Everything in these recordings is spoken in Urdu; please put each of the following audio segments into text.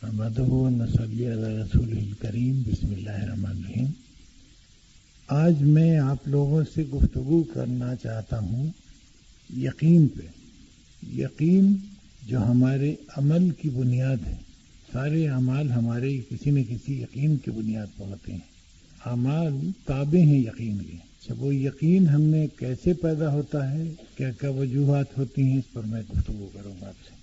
نحمدہ و نصلی علی رسولہ الکریم بسم اللہ الرحمن الرحیم۔ آج میں آپ لوگوں سے گفتگو کرنا چاہتا ہوں یقین پہ۔ یقین جو ہمارے عمل کی بنیاد ہے، سارے اعمال ہمارے کسی نہ کسی یقین کی بنیاد پر ہوتے ہیں۔ اعمال تابع ہیں یقین کے۔ جب وہ یقین ہم میں کیسے پیدا ہوتا ہے، کیا کیا وجوہات ہوتی ہیں، اس پر میں گفتگو کروں گا آپ سے۔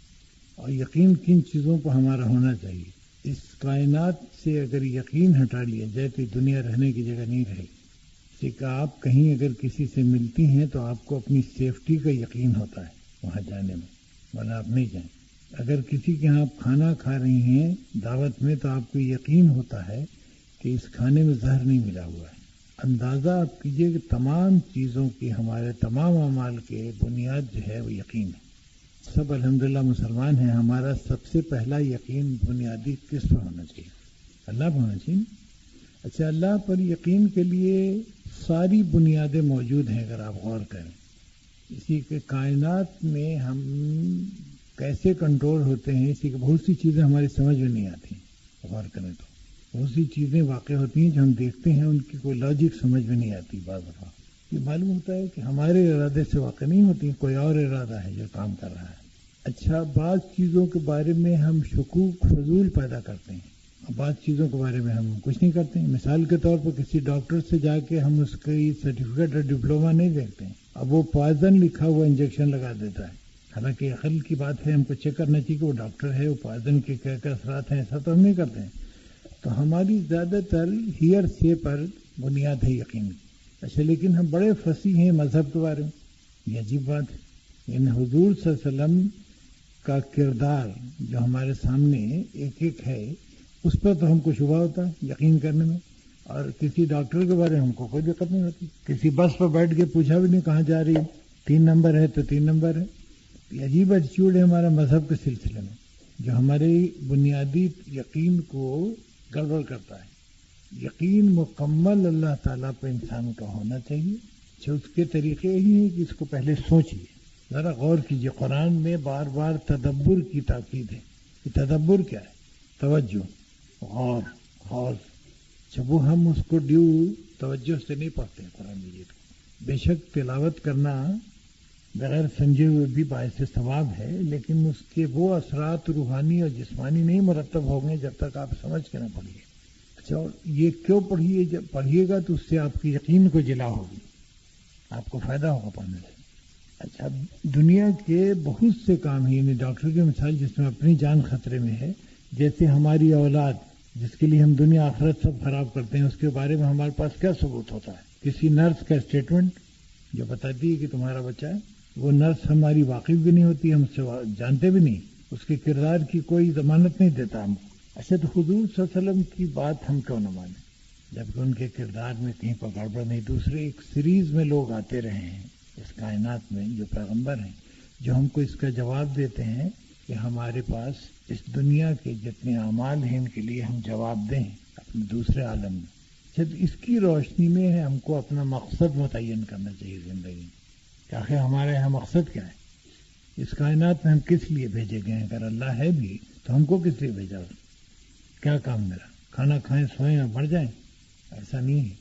اور یقین کن چیزوں پر ہمارا ہونا چاہیے۔ اس کائنات سے اگر یقین ہٹا لیا جائے تو دنیا رہنے کی جگہ نہیں رہے گی۔ کہ آپ کہیں اگر کسی سے ملتی ہیں تو آپ کو اپنی سیفٹی کا یقین ہوتا ہے وہاں جانے میں، ورنہ آپ نہیں جائیں۔ اگر کسی کے ہاں آپ کھانا کھا رہی ہیں دعوت میں تو آپ کو یقین ہوتا ہے کہ اس کھانے میں زہر نہیں ملا ہوا ہے۔ اندازہ آپ کیجئے کہ تمام چیزوں کی، ہمارے تمام اعمال کے بنیاد جو ہے وہ یقین ہے۔ سب الحمدللہ مسلمان ہیں، ہمارا سب سے پہلا یقین بنیادی کس پر ہونا چاہیے؟ اللہ پر ہونا چاہیے۔ اچھا، اللہ پر یقین کے لیے ساری بنیادیں موجود ہیں اگر آپ غور کریں۔ اسی کے کائنات میں ہم کیسے کنٹرول ہوتے ہیں، اسی کہ بہت سی چیزیں ہماری سمجھ میں نہیں آتی۔ غور کریں تو بہت سی چیزیں واقع ہوتی ہیں جو ہم دیکھتے ہیں، ان کی کوئی لاجک سمجھ میں نہیں آتی۔ بعض دفعہ یہ معلوم ہوتا ہے کہ ہمارے ارادے سے واقع نہیں ہوتی، کوئی اور ارادہ ہے جو کام کر رہا ہے۔ اچھا، بعض چیزوں کے بارے میں ہم شکوک فضول پیدا کرتے ہیں، بعض چیزوں کے بارے میں ہم کچھ نہیں کرتے ہیں۔ مثال کے طور پر کسی ڈاکٹر سے جا کے ہم اس کی سرٹیفکیٹ اور ڈپلوما نہیں دیکھتے ہیں، اب وہ پوائزن لکھا ہوا انجیکشن لگا دیتا ہے۔ حالانکہ عقل کی بات ہے، ہم کو چیک کرنا چاہیے کہ وہ ڈاکٹر ہے، وہ پوائزن کے کیا کیا اثرات ہیں، ایسا تو ہم نہیں کرتے ہیں۔ تو ہماری زیادہ تر ہیئر سے پر بنیاد ہے یقین۔ اچھا، لیکن ہم بڑے فصیح ہیں مذہب کے بارے میں، یہ عجیب بات ہے۔ ان حضور صلی اللہ علیہ وسلم کا کردار جو ہمارے سامنے ایک ایک ہے، اس پر تو ہم کو شبہ ہوتا ہے یقین کرنے میں، اور کسی ڈاکٹر کے بارے میں ہم کو کوئی دقت نہیں ہوتی۔ کسی بس پر بیٹھ کے پوچھا بھی نہیں کہاں جا رہی ہے، 3 نمبر ہے تو 3 نمبر ہے۔ یہ عجیب ایٹیچیوڈ ہے ہمارا مذہب کے سلسلے میں، جو ہمارے بنیادی یقین کو گڑبڑ کرتا ہے۔ یقین مکمل اللہ تعالیٰ پہ انسان کا ہونا چاہیے۔ اچھا، اس کے طریقے ہی ہیں کہ اس کو پہلے سوچیے، ذرا غور کیجیے۔ قرآن میں بار بار تدبر کی تاکید ہے۔ کہ تدبر کیا ہے؟ توجہ، غور، غور۔ جب وہ ہم اس کو ڈیو توجہ سے نہیں پڑھتے ہیں قرآن مجید کو۔ بے شک تلاوت کرنا بغیر سمجھے ہوئے بھی باعث ثواب ہے، لیکن اس کے وہ اثرات روحانی اور جسمانی نہیں مرتب ہوں گے جب تک آپ سمجھ کے نہ پڑھیے۔ اچھا، اور یہ کیوں پڑھیے؟ جب پڑھیے گا تو اس سے آپ کی یقین کو جلا ہوگی، آپ کو فائدہ ہوگا پڑھنے سے۔ اچھا، دنیا کے بہت سے کام ہیں، یعنی ڈاکٹر کی مثال جس میں اپنی جان خطرے میں ہے، جیسے ہماری اولاد جس کے لیے ہم دنیا آخرت سب خراب کرتے ہیں، اس کے بارے میں ہمارے پاس کیا ثبوت ہوتا ہے؟ کسی نرس کا اسٹیٹمنٹ جو بتاتی ہے کہ تمہارا بچہ ہے، وہ نرس ہماری واقف بھی نہیں ہوتی، ہم سے جانتے بھی نہیں، اس کے کردار کی کوئی ضمانت نہیں دیتا ہم کو۔ اچھا، تو حضور صلی اللہ علیہ وسلم کی بات ہم کیوں نہ مانیں جبکہ ان کے کردار میں کہیں پر گڑبڑ نہیں؟ دوسرے ایک سیریز میں لوگ آتے رہے ہیں اس کائنات میں جو پیغمبر ہیں، جو ہم کو اس کا جواب دیتے ہیں کہ ہمارے پاس اس دنیا کے جتنے اعمال ہیں ان کے لیے ہم جواب دیں اپنے دوسرے عالم میں۔ جب اس کی روشنی میں ہم کو اپنا مقصد متعین کرنا چاہیے زندگی کہ آخر ہمارے یہاں مقصد کیا ہے، اس کائنات میں ہم کس لیے بھیجے گئے ہیں؟ اگر اللہ ہے بھی تو ہم کو کس لیے بھیجا؟ کیا کام میرا؟ کھانا کھائیں، سوئیں اور مر جائیں؟ ایسا نہیں ہے۔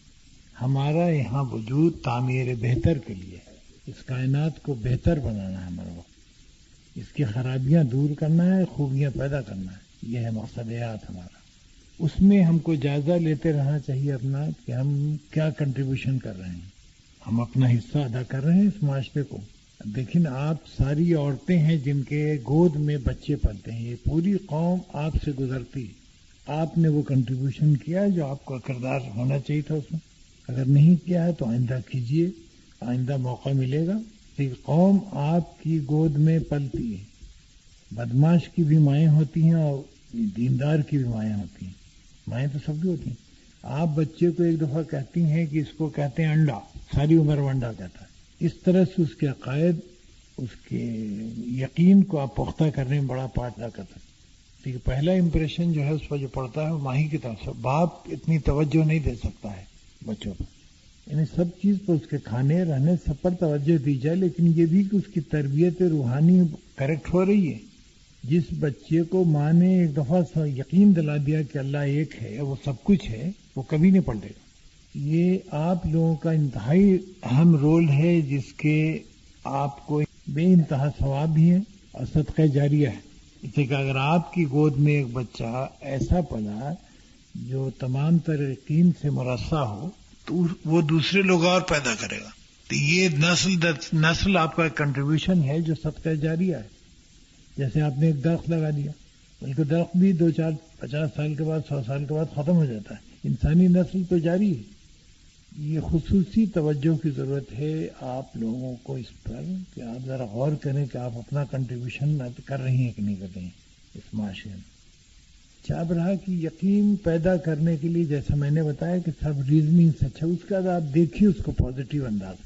ہمارا یہاں وجود تعمیر بہتر کے لیے ہے، اس کائنات کو بہتر بنانا ہے ہمارا وقت، اس کی خرابیاں دور کرنا ہے، خوبیاں پیدا کرنا ہے، یہ ہے مقصد حیات ہمارا۔ اس میں ہم کو جائزہ لیتے رہنا چاہیے اپنا کہ ہم کیا کنٹریبیوشن کر رہے ہیں، ہم اپنا حصہ ادا کر رہے ہیں اس معاشرے کو۔ دیکھیں، آپ ساری عورتیں ہیں جن کے گود میں بچے پلتے ہیں، یہ پوری قوم آپ سے گزرتی، آپ نے وہ کنٹریبیوشن کیا ہے جو آپ کا کردار ہونا چاہیے تھا اس میں۔ اگر نہیں کیا ہے تو آئندہ کیجئے، آئندہ موقع ملے گا۔ کہ قوم آپ کی گود میں پلتی ہے، بدماش کی بھی مائیں ہوتی ہیں اور دیندار کی بھی مائیں ہوتی ہیں، مائیں تو سب کی ہوتی ہیں۔ آپ بچے کو ایک دفعہ کہتی ہیں کہ اس کو کہتے ہیں انڈا، ساری عمر وہ انڈا کہتا ہے۔ اس طرح سے اس کے عقائد، اس کے یقین کو آپ پختہ کرنے میں بڑا پارٹ ادا کرتے ہیں۔ ٹھیک، پہلا امپریشن جو ہے اس پر جو پڑتا ہے وہ ماہی کی طرف سے۔ باپ اتنی توجہ نہیں دے سکتا ہے بچوں پر، یعنی سب چیز پر، اس کے کھانے رہنے سب پر توجہ دی جائے، لیکن یہ بھی کہ اس کی تربیت روحانی کریکٹ ہو رہی ہے، جس بچے کو ماں نے ایک دفعہ یقین دلا دیا کہ اللہ ایک ہے، وہ سب کچھ ہے، وہ کبھی نہیں پلٹے گا۔ یہ آپ لوگوں کا انتہائی اہم رول ہے، جس کے آپ کو بے انتہا ثواب بھی ہے اور صدقہ جاریہ ہے۔ اسے کہ اگر آپ کی گود میں ایک بچہ ایسا پلا جو تمام تر یقین سے مرصع ہو تو وہ دوسرے لوگ اور پیدا کرے گا۔ تو یہ نسل آپ کا کنٹریبیوشن ہے جو صدقہ جاریہ ہے۔ جیسے آپ نے ایک درخت لگا دیا، بلکہ درخت بھی 2-4-50 سال کے بعد 100 سال کے بعد ختم ہو جاتا ہے، انسانی نسل تو جاری ہے۔ یہ خصوصی توجہ کی ضرورت ہے آپ لوگوں کو اس پر کہ آپ ذرا غور کریں کہ آپ اپنا کنٹریبیوشن کر رہی ہیں کہ نہیں کر رہی ہیں اس معاشرے میں۔ اب رہا کہ یقین پیدا کرنے کے لیے جیسا میں نے بتایا کہ سب ریزننگ سے اچھا، اس کا آپ دیکھیے اس کو پازیٹیو انداز۔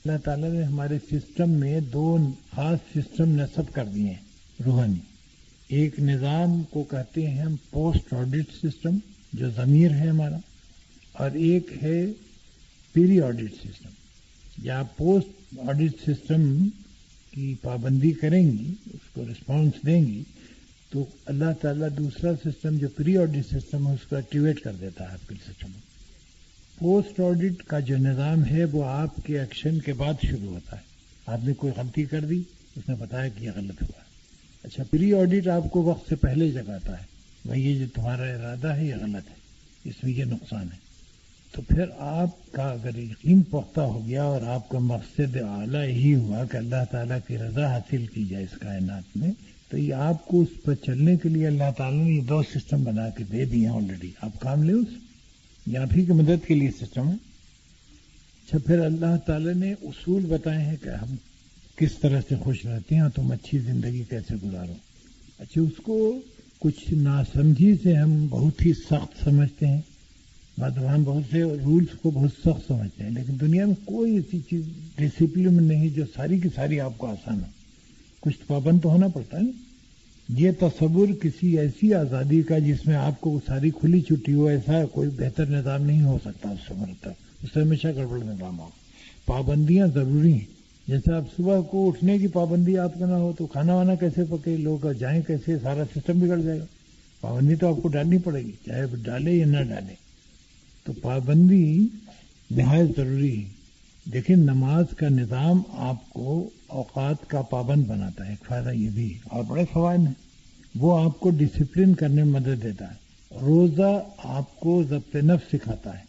اللہ تعالیٰ نے ہمارے سسٹم میں 2 خاص سسٹم نصب کر دیے ہیں روحانی۔ ایک نظام کو کہتے ہیں ہم پوسٹ آڈٹ سسٹم جو ضمیر ہے ہمارا، اور ایک ہے پیری آڈٹ سسٹم۔ یا پوسٹ آڈٹ سسٹم کی پابندی کریں گی، اس کو رسپانس دیں گی، تو اللہ تعالیٰ دوسرا سسٹم جو پری آڈٹ سسٹم ہے اس کو ایکٹیویٹ کر دیتا ہے آپ کے سسٹم میں۔ پوسٹ آڈٹ کا جو نظام ہے وہ آپ کے ایکشن کے بعد شروع ہوتا ہے۔ آپ نے کوئی غلطی کر دی، اس نے بتایا کہ یہ غلط ہوا۔ اچھا، پری آڈٹ آپ کو وقت سے پہلے جگاتا ہے، بھائی یہ جو تمہارا ارادہ ہے یہ غلط ہے، اس میں یہ نقصان ہے۔ تو پھر آپ کا اگر یقین پختہ ہو گیا اور آپ کا مقصد اعلیٰ یہی ہوا کہ اللہ تعالیٰ کی رضا حاصل کی جائے اس کائنات میں، تو یہ آپ کو اس پر چلنے کے لیے اللہ تعالیٰ نے یہ 2 سسٹم بنا کے دے دیے آلریڈی۔ آپ کام لیں اس، یہ آپ ہی کی مدد کے لیے سسٹم ہے۔ اچھا، پھر اللہ تعالیٰ نے اصول بتائے ہیں کہ ہم کس طرح سے خوش رہتے ہیں اور تم اچھی زندگی کیسے گزارو۔ اچھا، اس کو کچھ ناسمجھی سے ہم بہت ہی سخت سمجھتے ہیں، مطلب ہم بہت سے رولز کو بہت سخت سمجھتے ہیں، لیکن دنیا میں کوئی ایسی چیز ڈسپلن میں نہیں جو ساری کی ساری آپ کو آسان ہو۔ کچھ پابند تو ہونا پڑتا ہے نا۔ یہ تصور کسی ایسی آزادی کا جس میں آپ کو ساری کھلی چھٹی ہو، ایسا کوئی بہتر نظام نہیں ہو سکتا اس سے مرتب، اس سے ہمیشہ گڑبڑ نظام ہو۔ پابندیاں ضروری ہیں۔ جیسے آپ صبح کو اٹھنے کی پابندی آپ کا نہ ہو تو کھانا وانا کیسے پکے، لوگ جائیں کیسے، سارا سسٹم بگڑ جائے گا۔ پابندی تو آپ کو ڈالنی پڑے گی، چاہے ڈالے یا نہ ڈالے۔ تو پابندی نہایت ضروری ہے۔ دیکھیں، نماز کا نظام آپ کو اوقات کا پابند بناتا ہے، ایک فائدہ یہ بھی ہے، اور بڑے فوائد ہیں۔ وہ آپ کو ڈسپلن کرنے میں مدد دیتا ہے۔ روزہ آپ کو ضبط نفس سکھاتا ہے۔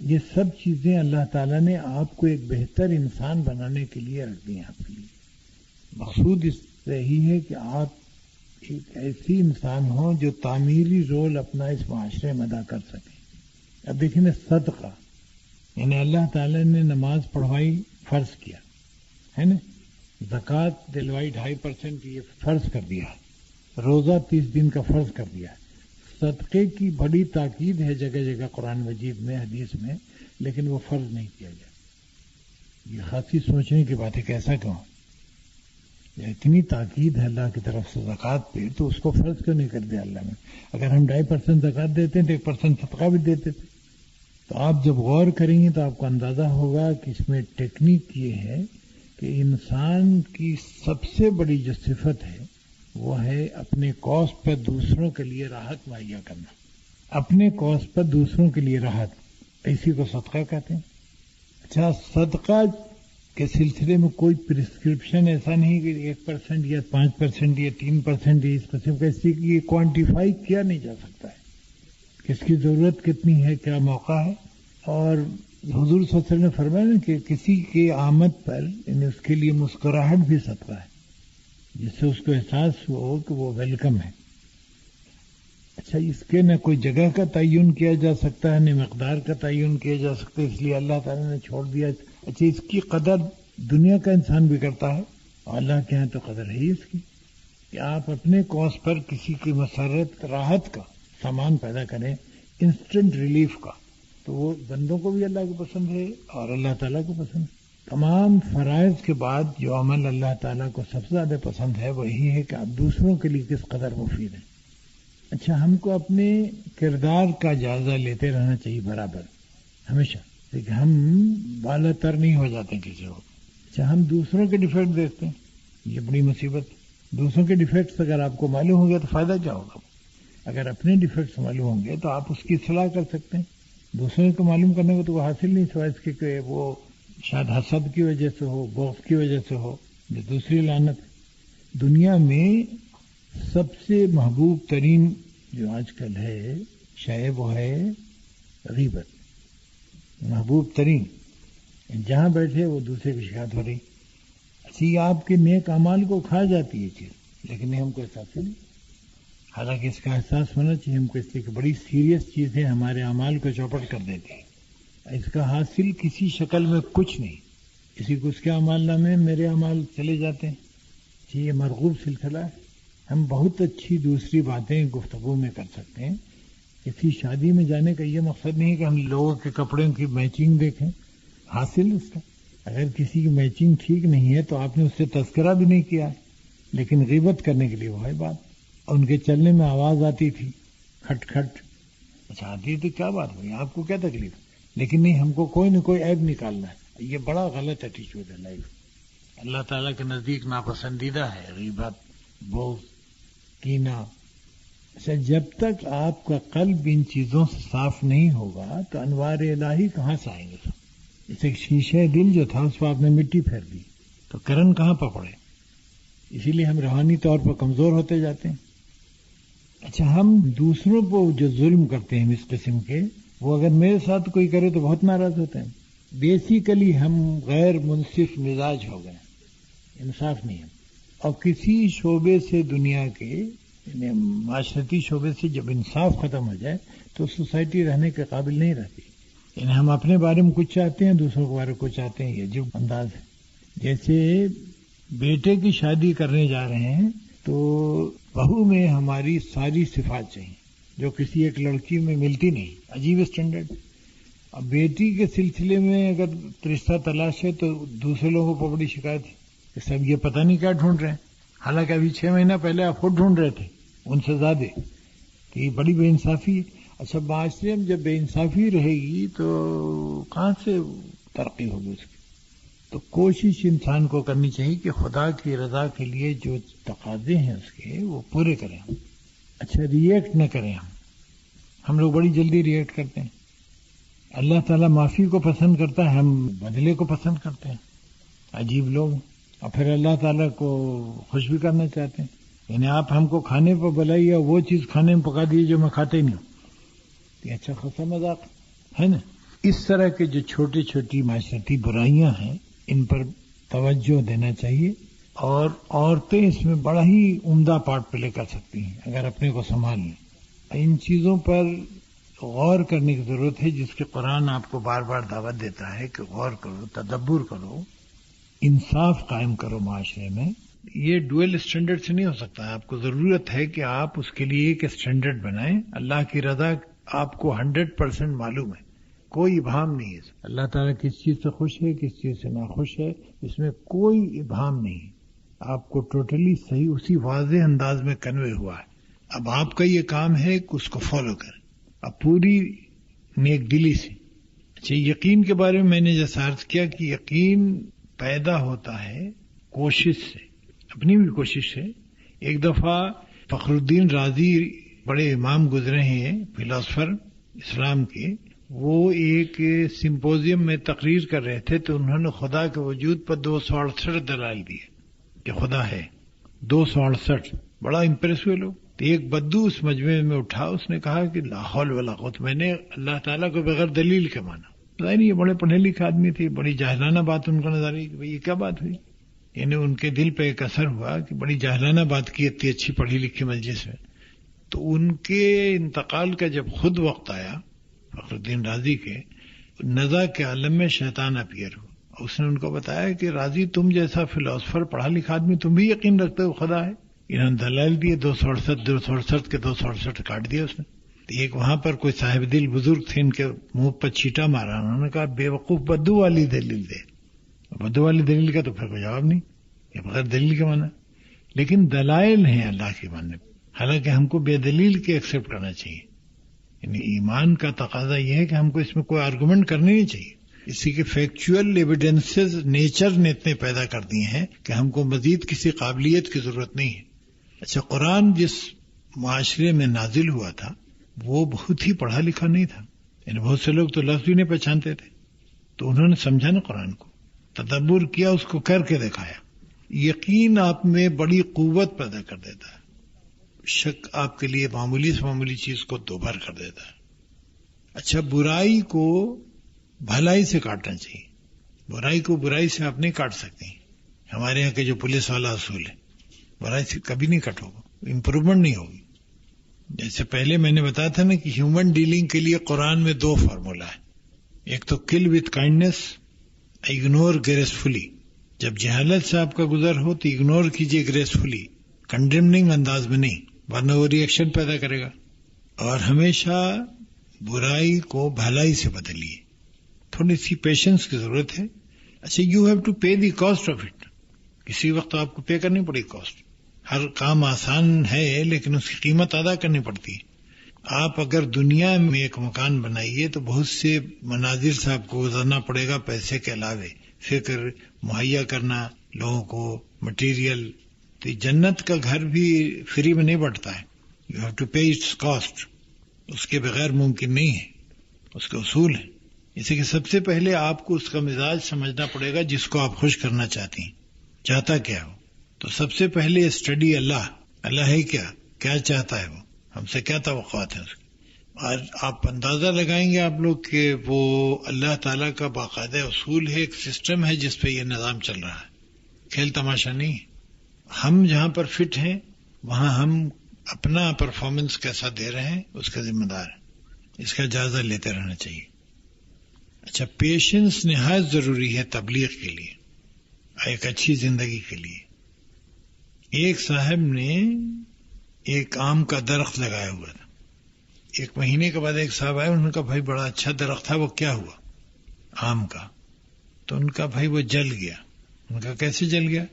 یہ سب چیزیں اللہ تعالیٰ نے آپ کو ایک بہتر انسان بنانے کے لیے رکھ دی ہیں آپ کے لیے۔ مقصود اس سے ہی ہے کہ آپ ایک ایسی انسان ہوں جو تعمیری رول اپنا اس معاشرے میں ادا کر سکیں۔ اب دیکھیں نا، صدقہ یعنی اللہ تعالیٰ نے نماز پڑھوائی، فرض کیا ہے نا، زکوٰۃ دلوائی 2.5% یہ فرض کر دیا، روزہ 30 دن کا فرض کر دیا۔ صدقے کی بڑی تاکید ہے جگہ جگہ قرآن مجید میں، حدیث میں، لیکن وہ فرض نہیں کیا گیا۔ یہ خاصی سوچنے کی بات ہے کہ ایسا کیوں؟ اتنی تاکید ہے اللہ کی طرف سے زکوٰۃ پہ، تو اس کو فرض کیوں نہیں کر دیا اللہ نے؟ اگر ہم 2.5% زکوٰۃ دیتے ہیں تو 1% صدقہ بھی دیتے تھے۔ تو آپ جب غور کریں گے تو آپ کو اندازہ ہوگا کہ اس میں ٹیکنیک یہ ہے کہ انسان کی سب سے بڑی جو صفت ہے وہ ہے اپنے کوس پر دوسروں کے لیے راحت مہیا کرنا۔ اپنے کوس پر دوسروں کے لیے راحت، اسی کو صدقہ کہتے ہیں۔ اچھا، صدقہ کے سلسلے میں کوئی پرسکرپشن ایسا نہیں کہ 1% یا 5% یا 3% یا اس قسم کا، اس کی کوانٹیفائی کیا نہیں جا سکتا ہے، کس کی ضرورت کتنی ہے، کیا موقع ہے۔ اور حضور صلی اللہ علیہ وسلم نے فرمایا نا کہ کسی کی آمد پر یعنی اس کے لیے مسکراہٹ بھی صدقہ ہے، جس سے اس کو احساس ہو کہ وہ ویلکم ہے۔ اچھا، اس کے نہ کوئی جگہ کا تعین کیا جا سکتا ہے، نہ مقدار کا تعین کیا جا سکتا ہے، اس لیے اللہ تعالیٰ نے چھوڑ دیا۔ اچھا، اس کی قدر دنیا کا انسان بھی کرتا ہے، اور اللہ کے ہاں تو قدر ہے ہی اس کی کہ آپ اپنے کوس پر کسی کی مسرت، راحت کا سامان پیدا کریں، انسٹنٹ ریلیف کا، تو وہ بندوں کو بھی اللہ کو پسند ہے اور اللہ تعالیٰ کو پسند ہے۔ تمام فرائض کے بعد جو عمل اللہ تعالیٰ کو سب سے زیادہ پسند ہے وہ یہی ہے کہ آپ دوسروں کے لیے کس قدر مفید ہیں۔ اچھا، ہم کو اپنے کردار کا جائزہ لیتے رہنا چاہیے برابر، ہمیشہ، لیکن ہم بالا تر نہیں ہو جاتے کسی کو۔ اچھا، ہم دوسروں کے ڈیفیکٹ دیکھتے ہیں، یہ بڑی مصیبت۔ دوسروں کے ڈیفیکٹس اگر آپ کو معلوم ہو گیا تو فائدہ کیا ہوگا؟ اگر اپنے ڈیفیکٹس معلوم ہوں گے تو آپ اس کی اصلاح کر سکتے ہیں. دوسروں کو معلوم کرنے کو تو وہ حاصل نہیں سوائے اس کے کہ وہ شاید حسد کی وجہ سے ہو، بغض کی وجہ سے ہو، جو دوسری لعنت. دنیا میں سب سے محبوب ترین جو آج کل ہے شے وہ ہے غیبت. محبوب ترین، جہاں بیٹھے وہ دوسرے کی شکایت ہو رہی. اچھی آپ کے نیک اعمال کو کھا جاتی ہے چیز، لیکن ہم کو احساس نہیں. حالانکہ اس کا احساس ہونا چاہیے ہم کو، اس لیے کہ بڑی سیریس چیزیں ہمارے اعمال کو چوپٹ کر دیتی ہیں. اس کا حاصل کسی شکل میں کچھ نہیں. کسی کو اس کے اعمال نامے میرے اعمال چلے جاتے ہیں. جی یہ مرغوب سلسلہ ہے. ہم بہت اچھی دوسری باتیں گفتگو میں کر سکتے ہیں. کسی شادی میں جانے کا یہ مقصد نہیں کہ ہم لوگوں کے کپڑوں کی میچنگ دیکھیں. حاصل اس کا اگر کسی کی میچنگ ٹھیک نہیں ہے تو آپ نے اس سے تذکرہ بھی نہیں کیا ہے، لیکن غیبت کرنے کے لیے وہ ہے بات. ان کے چلنے میں آواز آتی تھی کھٹ کھٹ. اچھا آتی تو کیا بات ہوئی، آپ کو کیا تکلیف؟ لیکن نہیں، ہم کو کوئی نہ کوئی عیب نکالنا ہے. یہ بڑا غلط ایٹیچیوڈ ہے لائف. اللہ تعالیٰ کے نزدیک ناپسندیدہ ہے غیبت، بغض، کینہ. اچھا جب تک آپ کا قلب ان چیزوں سے صاف نہیں ہوگا تو انوار الہی کہاں سے آئیں گے؟ جیسے شیشہ دل جو تھا اس پر آپ نے مٹی پھیر دی تو کرن کہاں پر پڑے؟ اسی لیے ہم روحانی طور پر کمزور ہوتے جاتے ہیں. اچھا ہم دوسروں کو جو ظلم کرتے ہیں اس قسم کے، وہ اگر میرے ساتھ کوئی کرے تو بہت ناراض ہوتے ہیں. بیسیکلی ہم غیر منصف مزاج ہو گئے، انصاف نہیں ہے. اور کسی شعبے سے دنیا کے یعنی معاشرتی شعبے سے جب انصاف ختم ہو جائے تو سوسائٹی رہنے کے قابل نہیں رہتی. یعنی ہم اپنے بارے میں کچھ چاہتے ہیں، دوسروں کے بارے میں کچھ چاہتے ہیں. یہ جو انداز ہے، جیسے بیٹے کی شادی کرنے جا رہے ہیں تو بہو میں ہماری ساری صفات چاہیے جو کسی ایک لڑکی میں ملتی نہیں. عجیب اسٹینڈرڈ. اب بیٹی کے سلسلے میں اگر رشتہ تلاش ہے تو دوسرے لوگوں کو بڑی شکایت ہے کہ سب یہ پتہ نہیں کیا ڈھونڈ رہے ہیں، حالانکہ ابھی 6 مہینہ پہلے آپ خود ڈھونڈ رہے تھے ان سے زیادہ. تو یہ بڑی بے انصافی ہے. اچھا معاشرے میں جب بے انصافی رہے گی تو کہاں سے ترقی ہوگی اس کی؟ تو کوشش انسان کو کرنی چاہیے کہ خدا کی رضا کے لیے جو تقاضے ہیں اس کے وہ پورے کریں. اچھا ریئیکٹ نہ کریں. ہم لوگ بڑی جلدی ریئیکٹ کرتے ہیں. اللہ تعالیٰ معافی کو پسند کرتا ہے، ہم بدلے کو پسند کرتے ہیں. عجیب لوگ. اور پھر اللہ تعالیٰ کو خوش بھی کرنا چاہتے ہیں. یعنی آپ ہم کو کھانے پر بلائیے اور وہ چیز کھانے میں پکا دیجیے جو میں کھاتے ہی نہیں ہوں. یہ اچھا خاصا مذاق ہے نا. اس طرح کے جو چھوٹی چھوٹی معاشرتی برائیاں ہیں ان پر توجہ دینا چاہیے، اور عورتیں اس میں بڑا ہی عمدہ پارٹ پلے کر سکتی ہیں اگر اپنے کو سنبھال لیں. ان چیزوں پر غور کرنے کی ضرورت ہے جس کے قرآن آپ کو بار بار دعوت دیتا ہے کہ غور کرو، تدبر کرو، انصاف قائم کرو معاشرے میں. یہ ڈوئل اسٹینڈرڈ سے نہیں ہو سکتا. آپ کو ضرورت ہے کہ آپ اس کے لیے ایک اسٹینڈرڈ بنائیں. اللہ کی رضا آپ کو 100% معلوم ہے، کوئی ابہام نہیں ہے. اللہ تعالیٰ کس چیز سے خوش ہے، کس چیز سے ناخوش ہے، اس میں کوئی ابہام نہیں. آپ کو ٹوٹلی صحیح اسی واضح انداز میں کنوے ہوا ہے. اب آپ کا یہ کام ہے کہ اس کو فالو کریں، اب پوری نیک دلی سے. اچھا یقین کے بارے میں نے جیسا عرض کیا کہ یقین پیدا ہوتا ہے کوشش سے، اپنی بھی کوشش ہے. ایک دفعہ فخر الدین رازی بڑے امام گزرے ہیں فلاسفر اسلام کے، وہ ایک سمپوزیم میں تقریر کر رہے تھے تو انہوں نے خدا کے وجود پر 268 دلائل دیے کہ خدا ہے. 268 بڑا امپریس ہوئے لوگ. تو ایک بدو اس مجمع میں اٹھا، اس نے کہا کہ لا حول ولا قوت، میں نے اللہ تعالیٰ کو بغیر دلیل کے مانا. ظاہر یہ بڑے پڑھے لکھے آدمی تھے، بڑی جاہلانہ بات ان کو نظر آئی کہ بھئی یہ کیا بات ہوئی. یعنی ان کے دل پہ ایک اثر ہوا کہ بڑی جاہلانہ بات کی اتنی اچھی پڑھی لکھی مجلس میں. تو ان کے انتقال کا جب خود وقت آیا فخر الدین رازی کے، نزا کے عالم میں شیطان اپیئر ہو. اس نے ان کو بتایا کہ رازی تم جیسا فلاسفر پڑھا لکھا آدمی تم بھی یقین رکھتے ہو خدا ہے. انہوں نے دلائل دیے 268 کے 268 کاٹ دیا اس نے. ایک وہاں پر کوئی صاحب دل بزرگ تھے، ان کے منہ پر چھیٹا مارا. انہوں نے کہا بے وقوف بدو والی دلیل دے. بدو والی دلیل کا تو پھر کوئی جواب نہیں، یہ بغیر دلیل کے مانا. لیکن دلائل ہیں اللہ کے ماننے پہ، حالانکہ ہم کو بے دلیل کے ایکسپٹ کرنا چاہیے. یعنی ایمان کا تقاضا یہ ہے کہ ہم کو اس میں کوئی آرگومنٹ کرنے نہیں چاہیے. کسی کے فیکچوئل ایویڈنسز نیچر نے اتنے پیدا کر دیے ہیں کہ ہم کو مزید کسی قابلیت کی ضرورت نہیں ہے. اچھا، قرآن جس معاشرے میں نازل ہوا تھا وہ بہت ہی پڑھا لکھا نہیں تھا، یعنی بہت سے لوگ تو لفظ بھی نہیں پہچانتے تھے، تو انہوں نے سمجھا نا قرآن کو، تدبر کیا، اس کو کر کے دکھایا. یقین آپ میں بڑی قوت پیدا کر دیتا ہے، شک آپ کے لیے معمولی سے معمولی چیز کو دوبھر کر دیتا ہے. اچھا، برائی کو بھلائی سے کاٹنا چاہیے، برائی کو برائی سے آپ نہیں کاٹ سکتے. ہمارے یہاں کے جو پولیس والا اصول ہے، برائی سے کبھی نہیں کٹو گا، امپروومنٹ نہیں ہوگی. جیسے پہلے میں نے بتایا تھا نا کہ ہیومن ڈیلنگ کے لیے قرآن میں 2 فارمولا ہے. ایک تو کل وتھ کائنڈنس، اگنور گریسفلی. جب جہالت سے آپ کا گزر ہو تو اگنور کیجیے گریسفلی، کنڈیمنگ انداز میں نہیں، ورنہ وہ ری ایکشن پیدا کرے گا. اور ہمیشہ برائی کو بھلائی سے بدلیے. تھوڑی سی پیشنس کی ضرورت ہے. اچھا، you have to pay the cost of it. کسی وقت آپ کو پے کرنی پڑے کاسٹ. ہر کام آسان ہے لیکن اس کی قیمت ادا کرنی پڑتی ہے. آپ اگر دنیا میں ایک مکان بنائیے تو بہت سے مناظر سے آپ کو گزرنا پڑے گا پیسے کے علاوہ، فکر مہیا کرنا لوگوں کو، مٹیریل. تو جنت کا گھر بھی فری میں نہیں بڑھتا ہے، you have to pay its cost. اس کے بغیر ممکن نہیں ہے، اس کے اصول ہیں. اسی کہ سب سے پہلے آپ کو اس کا مزاج سمجھنا پڑے گا جس کو آپ خوش کرنا چاہتی ہیں، چاہتا کیا ہو. تو سب سے پہلے اسٹڈی اللہ ہے کیا چاہتا ہے، وہ ہم سے کیا توقعات ہیں اس کی. اور آپ اندازہ لگائیں گے آپ لوگ کہ وہ اللہ تعالیٰ کا باقاعدہ اصول ہے، ایک سسٹم ہے جس پہ یہ نظام چل رہا ہے، کھیل تماشا نہیں ہے. ہم جہاں پر فٹ ہیں وہاں ہم اپنا پرفارمنس کیسا دے رہے ہیں اس کا ذمہ دار ہے، اس کا جائزہ لیتے رہنا چاہیے. اچھا، پیشنس نہایت ضروری ہے تبلیغ کے لیے، ایک اچھی زندگی کے لیے. ایک صاحب نے ایک آم کا درخت لگایا ہوا تھا. 1 مہینے کے بعد ایک صاحب آئے، انہوں نے کہا بھائی بڑا اچھا درخت تھا، وہ کیا ہوا؟ آم کا. تو ان کا بھائی وہ جل گیا. ان کا کیسے جل گیا؟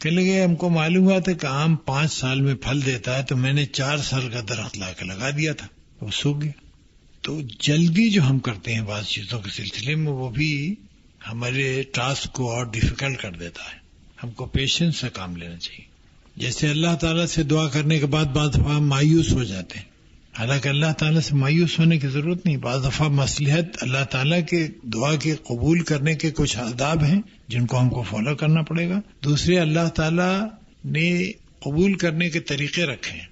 کہنے لگے ہم کو معلوم ہوا تھا کہ آم 5 سال میں پھل دیتا ہے، تو میں نے 4 سال کا درخت لا کے لگا دیا تھا، وہ سوکھ گیا. تو جلدی جو ہم کرتے ہیں بعض چیزوں کے سلسلے میں، وہ بھی ہمارے ٹاسک کو اور ڈیفیکلٹ کر دیتا ہے. ہم کو پیشنس سے کام لینا چاہیے. جیسے اللہ تعالیٰ سے دعا کرنے کے بعد بعض دفعہ ہم مایوس ہو جاتے ہیں، حالانکہ اللہ تعالیٰ سے مایوس ہونے کی ضرورت نہیں. بعض دفعہ مصلحت اللہ تعالیٰ کے دعا کے قبول کرنے کے کچھ آداب ہیں جن کو ہم کو فالو کرنا پڑے گا. دوسرے، اللہ تعالیٰ نے قبول کرنے کے طریقے رکھے ہیں.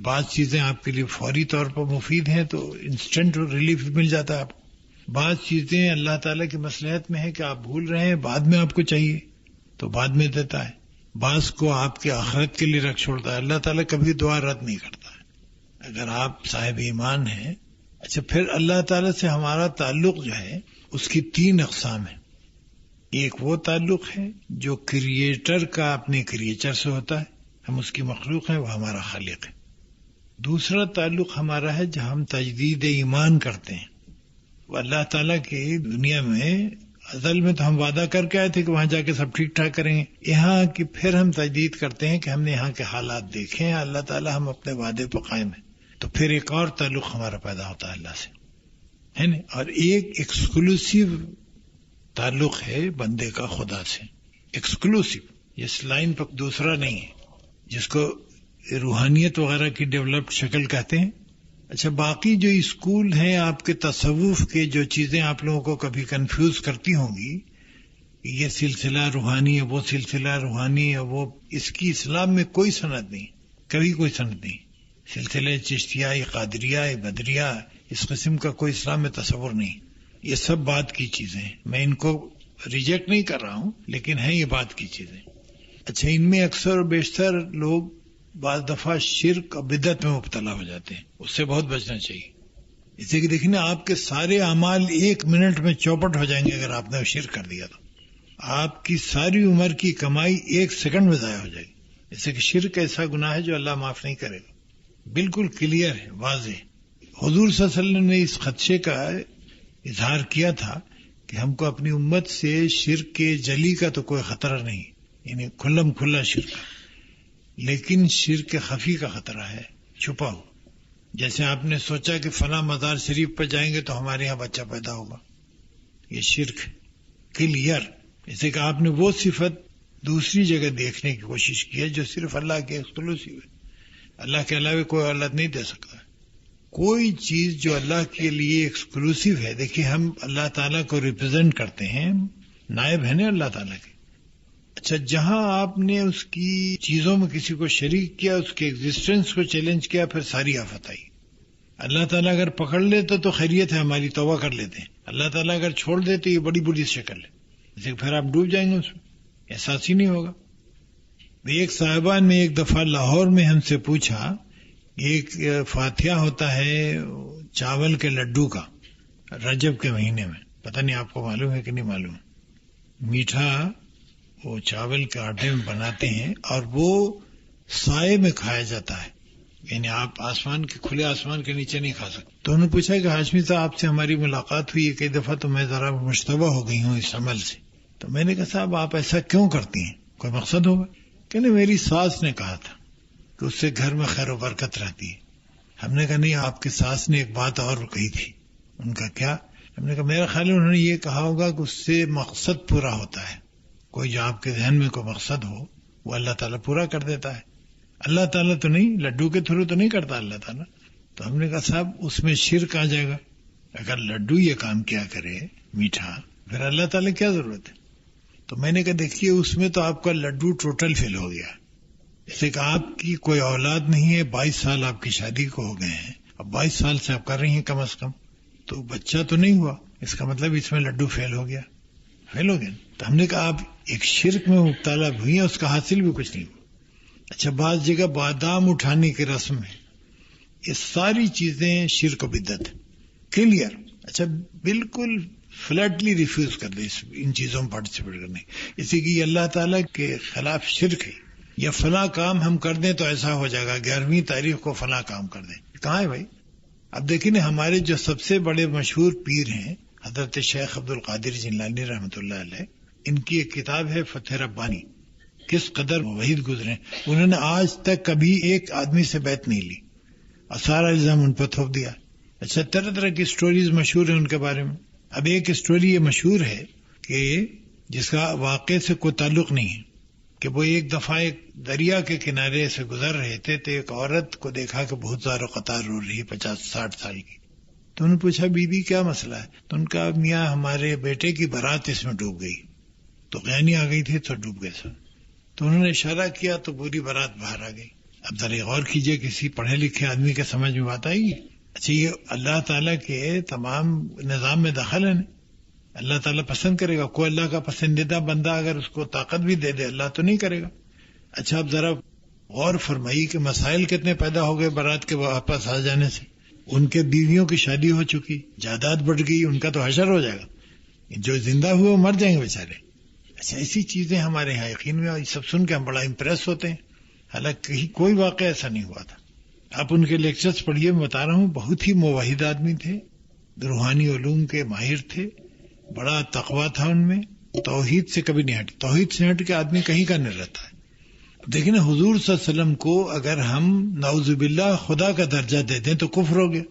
بعض چیزیں آپ کے لیے فوری طور پر مفید ہیں تو انسٹنٹ ریلیف مل جاتا ہے آپ کو. بعض چیزیں اللہ تعالیٰ کی مصلحت میں ہے کہ آپ بھول رہے ہیں، بعد میں آپ کو چاہیے تو بعد میں دیتا ہے. بعض کو آپ کے آخرت کے لیے رکھ چھوڑتا ہے. اللہ تعالیٰ کبھی دعا رد نہیں کرتا ہے اگر آپ صاحب ایمان ہیں. اچھا، پھر اللہ تعالیٰ سے ہمارا تعلق جو ہے اس کی 3 اقسام ہیں. ایک وہ تعلق ہے جو کریٹر کا اپنے کریچر سے ہوتا ہے، ہم اس کی مخلوق ہیں، وہ ہمارا خالق ہے. دوسرا تعلق ہمارا ہے جہاں ہم تجدید ایمان کرتے ہیں. وہ اللہ تعالیٰ کی دنیا میں ازل میں تو ہم وعدہ کر کے آئے تھے کہ وہاں جا کے سب ٹھیک ٹھاک کریں گے. یہاں کی پھر ہم تجدید کرتے ہیں کہ ہم نے یہاں کے حالات دیکھے ہیں، اللہ تعالیٰ ہم اپنے وعدے پر قائم ہیں. تو پھر ایک اور تعلق ہمارا پیدا ہوتا ہے اللہ سے، ہے نا. اور ایک ایکسکلوسیو تعلق ہے بندے کا خدا سے، ایکسکلوسیو. اس لائن پر دوسرا نہیں ہے، جس کو روحانیت وغیرہ کی ڈیولپڈ شکل کہتے ہیں. اچھا، باقی جو اسکول ہیں آپ کے تصوف کے، جو چیزیں آپ لوگوں کو کبھی کنفیوز کرتی ہوں گی، یہ سلسلہ روحانی ہے، وہ سلسلہ روحانی ہے، وہ اس کی اسلام میں کوئی سند نہیں، کبھی کوئی سند نہیں. سلسلہ چشتیہ، قادریہ، بدریہ، اس قسم کا کوئی اسلام میں تصور نہیں. یہ سب بات کی چیزیں ہیں، میں ان کو ریجیکٹ نہیں کر رہا ہوں، لیکن ہیں یہ بات کی چیزیں. اچھا، ان میں اکثر و بیشتر لوگ بعض دفعہ شرک اور بدعت میں مبتلا ہو جاتے ہیں، اس سے بہت بچنا چاہیے. اسے کہ دیکھیں نا، آپ کے سارے اعمال 1 منٹ میں چوپٹ ہو جائیں گے اگر آپ نے شرک کر دیا تو. آپ کی ساری عمر کی کمائی 1 سیکنڈ میں ضائع ہو جائے گی. اسے کہ شرک ایسا گناہ ہے جو اللہ معاف نہیں کرے گا. بالکل کلیئر ہے، واضح. حضور صلی اللہ علیہ وسلم نے اس خدشے کا اظہار کیا تھا کہ ہم کو اپنی امت سے شرک کے جلی کا تو کوئی خطرہ نہیں، یعنی کھلم کھلا شرک، لیکن شرک خفی کا خطرہ ہے، چھپا ہو. جیسے آپ نے سوچا کہ فلاں مزار شریف پر جائیں گے تو ہمارے یہاں بچہ پیدا ہوگا، یہ شرک ہے کلیئر. جیسے کہ آپ نے وہ صفت دوسری جگہ دیکھنے کی کوشش کی ہے جو صرف اللہ کے ایکسکلوسیو ہے. اللہ کے علاوہ کوئی اولاد نہیں دے سکتا. کوئی چیز جو اللہ کے لیے ایکسکلوسیو ہے، دیکھیے ہم اللہ تعالیٰ کو ریپرزینٹ کرتے ہیں، نائب ہیں نا اللہ تعالیٰ کے. اچھا، جہاں آپ نے اس کی چیزوں میں کسی کو شریک کیا، اس کے ایگزسٹنس کو چیلنج کیا، پھر ساری آفت آئی. اللہ تعالیٰ اگر پکڑ لیتے تو خیریت ہے، ہماری توبہ کر لیتے ہیں. اللہ تعالیٰ اگر چھوڑ دے تو یہ بڑی بری شکل ہے، جیسے پھر آپ ڈوب جائیں گے، اس میں احساس ہی نہیں ہوگا. ایک صاحبان نے ایک دفعہ لاہور میں ہم سے پوچھا، ایک فاتحہ ہوتا ہے چاول کے لڈو کا رجب کے مہینے میں، پتہ نہیں آپ کو معلوم ہے کہ نہیں معلوم. میٹھا وہ چاول کے آٹے میں بناتے ہیں اور وہ سائے میں کھایا جاتا ہے، یعنی آپ آسمان کے کھلے آسمان کے نیچے نہیں کھا سکتے. تو انہوں نے پوچھا کہ ہاشمی صاحب آپ سے ہماری ملاقات ہوئی ہے کئی دفعہ، تو میں ذرا مشتبہ ہو گئی ہوں اس عمل سے. تو میں نے کہا صاحب آپ ایسا کیوں کرتی ہیں، کوئی مقصد ہوگا؟ کہ نہیں، میری ساس نے کہا تھا کہ اس سے گھر میں خیر و برکت رہتی ہے. ہم نے کہا نہیں، آپ کی ساس نے ایک بات اور کہی تھی. ان کا کیا؟ ہم نے کہا میرا خیال ہے انہوں نے یہ کہا ہوگا کہ اس سے مقصد پورا ہوتا ہے. کوئی جو آپ کے ذہن میں کوئی مقصد ہو وہ اللہ تعالیٰ پورا کر دیتا ہے. اللہ تعالیٰ تو نہیں، لڈو کے تھرو تو نہیں کرتا اللہ تعالیٰ. تو ہم نے کہا صاحب اس میں شرک آ جائے گا. اگر لڈو یہ کام کیا کرے میٹھا، پھر اللہ تعالیٰ کیا ضرورت ہے؟ تو میں نے کہا دیکھیے اس میں تو آپ کا لڈو ٹوٹل فیل ہو گیا. جیسے کہ آپ کی کوئی اولاد نہیں ہے، 22 سال آپ کی شادی کو ہو گئے ہیں، اب 22 سال سے آپ کر رہی ہیں کم از کم، تو بچہ تو نہیں ہوا، اس کا مطلب اس میں لڈو فیل ہو گیا. فیل ہو گیا. تو ہم نے کہا آپ ایک شرک میں مبتلا ہوئی ہیں، اس کا حاصل بھی کچھ نہیں ہوا. اچھا، بعض جگہ بادام اٹھانے کی رسم ہے، یہ ساری چیزیں شرک و بدعت کلیئر. اچھا، بالکل فلیٹلی ریفیوز کر دیں ان چیزوں میں پارٹیسپیٹ کرنے، اسی کی یہ اللہ تعالیٰ کے خلاف شرک ہے. یا فلاں کام ہم کر دیں تو ایسا ہو جائے گا، 11ویں تاریخ کو فلاں کام کر دیں. کہاں ہے بھائی؟ اب دیکھیں نا، ہمارے جو سب سے بڑے مشہور پیر ہیں حضرت شیخ عبد القادر جیلانی رحمۃ اللہ علیہ، ان کی ایک کتاب ہے فتح ربانی. کس قدر وحید گزرے، انہوں نے آج تک کبھی ایک آدمی سے بیعت نہیں لی اور سارا الزام ان پر تھوپ دیا. اچھا، طرح طرح کی سٹوریز مشہور ہیں ان کے بارے میں. اب ایک سٹوری یہ مشہور ہے کہ جس کا واقعے سے کوئی تعلق نہیں ہے، کہ وہ ایک دفعہ ایک دریا کے کنارے سے گزر رہے تھے تو ایک عورت کو دیکھا کہ بہت زیادہ قطار رو رہی ہے، 50-60 سال کی. تو انہوں نے پوچھا بی بی کیا مسئلہ ہے؟ تو ان کا میاں ہمارے بیٹے کی بارات اس میں ڈوب گئی، تو غیانی آ گئی تھی تو ڈوب گئے سر. تو انہوں نے اشارہ کیا تو پوری بارات باہر آ گئی. اب ذرا غور کیجئے، کسی پڑھے لکھے آدمی کے سمجھ میں بات آئی؟ اچھا، یہ اللہ تعالیٰ کے تمام نظام میں دخل ہے. اللہ تعالیٰ پسند کرے گا؟ کوئی اللہ کا پسندیدہ بندہ اگر اس کو طاقت بھی دے دے، اللہ تو نہیں کرے گا. اچھا، اب ذرا غور فرمائی کہ مسائل کتنے پیدا ہو گئے بارات کے واپس آ جانے سے. ان کے بیویوں کی شادی ہو چکی، جائیداد بڑھ گئی، ان کا تو حشر ہو جائے گا. جو زندہ ہوئے وہ مر جائیں گے بیچارے. اچھا، ایسی چیزیں ہمارے یہاں یقین میں، اور یہ سب سن کے ہم بڑا امپریس ہوتے ہیں، حالانکہ کوئی واقعہ ایسا نہیں ہوا تھا. آپ ان کے لیکچرز پڑھیے، میں بتا رہا ہوں، بہت ہی موحد آدمی تھے، روحانی علوم کے ماہر تھے، بڑا تقویٰ تھا ان میں، توحید سے کبھی نہیں ہٹے. توحید سے ہٹ کے آدمی کہیں کا نہیں رہتا ہے. دیکھیں نا، حضور صلی اللہ علیہ وسلم کو اگر ہم نعوذ باللہ خدا کا درجہ دے دیں تو کفر ہو گیا.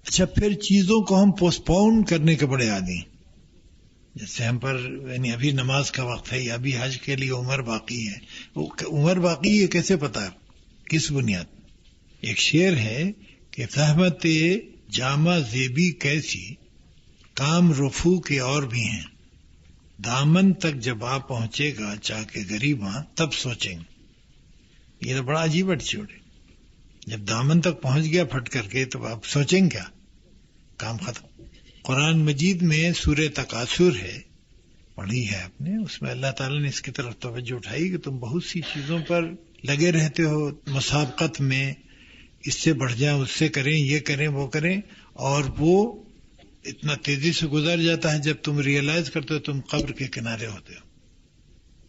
اچھا، پھر چیزوں کو ہم پوسٹ پون کرنے کے بڑے عادی ہیں. جیسے ہم پر یعنی ابھی نماز کا وقت ہے یا ابھی حج کے لیے عمر باقی ہے. وہ عمر باقی ہے کیسے پتا ہے؟ کس بنیاد؟ ایک شعر ہے کہ زحمت جامع زیبی کیسی، کام رفو کے اور بھی ہیں، دامن تک جب آپ پہنچے گا چاہ کے غریباں تب سوچیں گے. یہ تو بڑا عجیب ایٹیٹیوڈ ہے. جب دامن تک پہنچ گیا پھٹ کر کے تو آپ سوچیں کیا؟ کام ختم. قرآن مجید میں سورہ تکاثر ہے، پڑھی ہے آپ نے، اس میں اللہ تعالیٰ نے اس کی طرف توجہ اٹھائی کہ تم بہت سی چیزوں پر لگے رہتے ہو، مسابقت میں، اس سے بڑھ جائیں، اس سے کریں، یہ کریں، وہ کریں، اور وہ اتنا تیزی سے گزر جاتا ہے جب تم ریئلائز کرتے ہو تم قبر کے کنارے ہوتے ہو،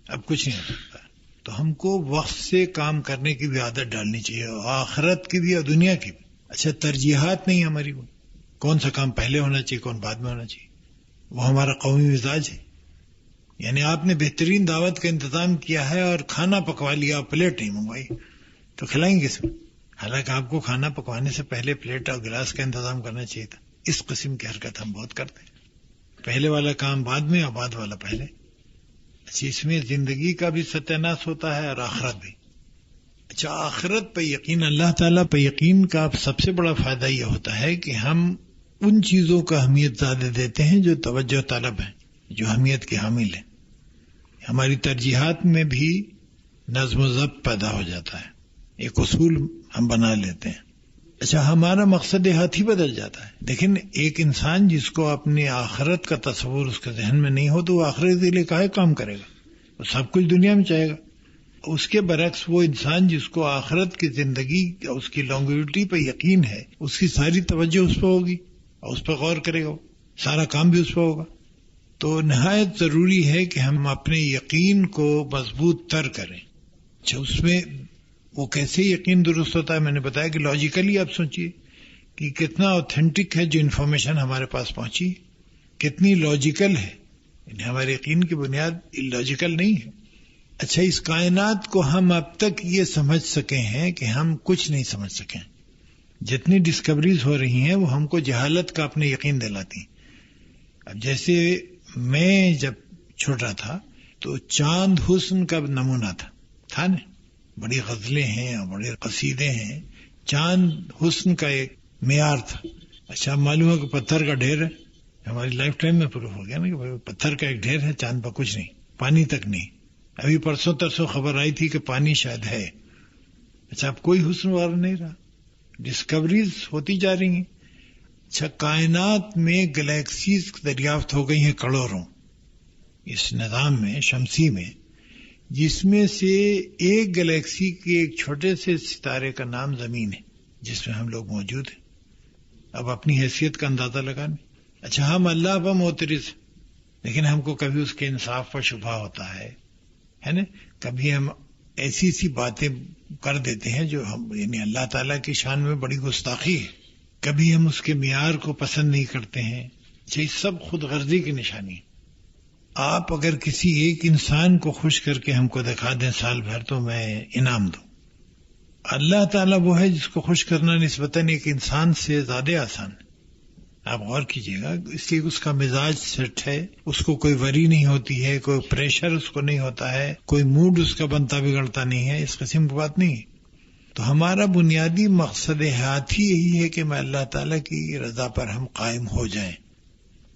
اب کچھ نہیں ہو سکتا. تو ہم کو وقت سے کام کرنے کی بھی عادت ڈالنی چاہیے، آخرت کی بھی اور دنیا کی بھی. اچھا، ترجیحات نہیں ہماری، وہ کون سا کام پہلے ہونا چاہیے کون بعد میں ہونا چاہیے، وہ ہمارا قومی مزاج ہے. یعنی آپ نے بہترین دعوت کا انتظام کیا ہے اور کھانا پکوا لیا، پلیٹ نہیں منگوائی، تو کھلائیں گے اس میں؟ حالانکہ آپ کو کھانا پکوانے سے پہلے پلیٹ اور گلاس کا انتظام کرنا چاہیے تھا. اس قسم کی حرکت ہم بہت کرتے ہیں. پہلے والا کام بعد میں اور بعد والا پہلے. اچھا، اس میں زندگی کا بھی ستیاناش ہوتا ہے اور آخرت بھی. اچھا، آخرت پہ یقین، اللہ تعالیٰ پہ یقین کا سب سے بڑا فائدہ یہ ہوتا ہے کہ ہم ان چیزوں کا اہمیت زیادہ دیتے ہیں جو توجہ طلب ہیں، جو اہمیت کے حامل ہیں. ہماری ترجیحات میں بھی نظم و ضبط پیدا ہو جاتا ہے، ایک اصول ہم بنا لیتے ہیں. اچھا، ہمارا مقصد ہاتھ ہی بدل جاتا ہے. لیکن ایک انسان جس کو اپنی آخرت کا تصور اس کے ذہن میں نہیں ہو تو وہ آخرت کے لیے کاہے کام کرے گا؟ وہ سب کچھ دنیا میں چاہے گا. اس کے برعکس وہ انسان جس کو آخرت کی زندگی، اس کی لانگیوٹی پہ یقین ہے، اس کی ساری توجہ اس پہ ہوگی اور اس پہ غور کرے گا، سارا کام بھی اس پہ ہوگا. تو نہایت ضروری ہے کہ ہم اپنے یقین کو مضبوط تر کریں. اچھا، اس میں وہ کیسے یقین درست ہوتا ہے؟ میں نے بتایا کہ لاجیکلی آپ سوچئے کہ کتنا اوتھینٹک ہے جو انفارمیشن ہمارے پاس پہنچی، کتنی لاجیکل ہے. یعنی ہمارے یقین کی بنیاد لاجیکل نہیں ہے. اچھا، اس کائنات کو ہم اب تک یہ سمجھ سکے ہیں کہ ہم کچھ نہیں سمجھ سکے. جتنی ڈسکوریز ہو رہی ہیں وہ ہم کو جہالت کا اپنے یقین دلاتی ہیں. اب جیسے میں جب چھوٹا تھا تو چاند حسن کا نمونہ تھا نا، بڑی غزلیں ہیں اور بڑے قصیدے ہیں. چاند حسن کا ایک معیار تھا. اچھا، معلوم ہے کہ پتھر کا ڈھیر ہے. ہماری لائف ٹائم میں پروف ہو گیا نا کہ پتھر کا ایک ڈھیر ہے، چاند پر کچھ نہیں، پانی تک نہیں. ابھی پرسوں ترسوں خبر آئی تھی کہ پانی شاید ہے. اچھا، اب کوئی حسن وار نہیں رہا، ڈسکوریز ہوتی جا رہی ہیں. اچھا، کائنات میں گلیکسیز دریافت ہو گئی ہیں کروڑوں اس نظام میں شمسی میں، جس میں سے ایک گلیکسی کے ایک چھوٹے سے ستارے کا نام زمین ہے جس میں ہم لوگ موجود ہیں. اب اپنی حیثیت کا اندازہ لگانے. اچھا، ہم اللہ پر معترض ہیں، لیکن ہم کو کبھی اس کے انصاف پر شبہ ہوتا ہے نا. کبھی ہم ایسی سی باتیں کر دیتے ہیں جو ہم، یعنی اللہ تعالیٰ کی شان میں بڑی گستاخی ہے. کبھی ہم اس کے معیار کو پسند نہیں کرتے ہیں. یہ سب خود غرضی کی نشانی ہے. آپ اگر کسی ایک انسان کو خوش کر کے ہم کو دکھا دیں سال بھر تو میں انعام دوں. اللہ تعالیٰ وہ ہے جس کو خوش کرنا نسبتاً ایک انسان سے زیادہ آسان ہے. آپ غور کیجئے گا، اس لیے اس کا مزاج سیٹ ہے، اس کو کوئی وری نہیں ہوتی ہے، کوئی پریشر اس کو نہیں ہوتا ہے، کوئی موڈ اس کا بنتا بگڑتا نہیں ہے. اس قسم کی بات نہیں ہے. تو ہمارا بنیادی مقصد حیات ہی یہی ہے کہ میں اللہ تعالیٰ کی رضا پر ہم قائم ہو جائیں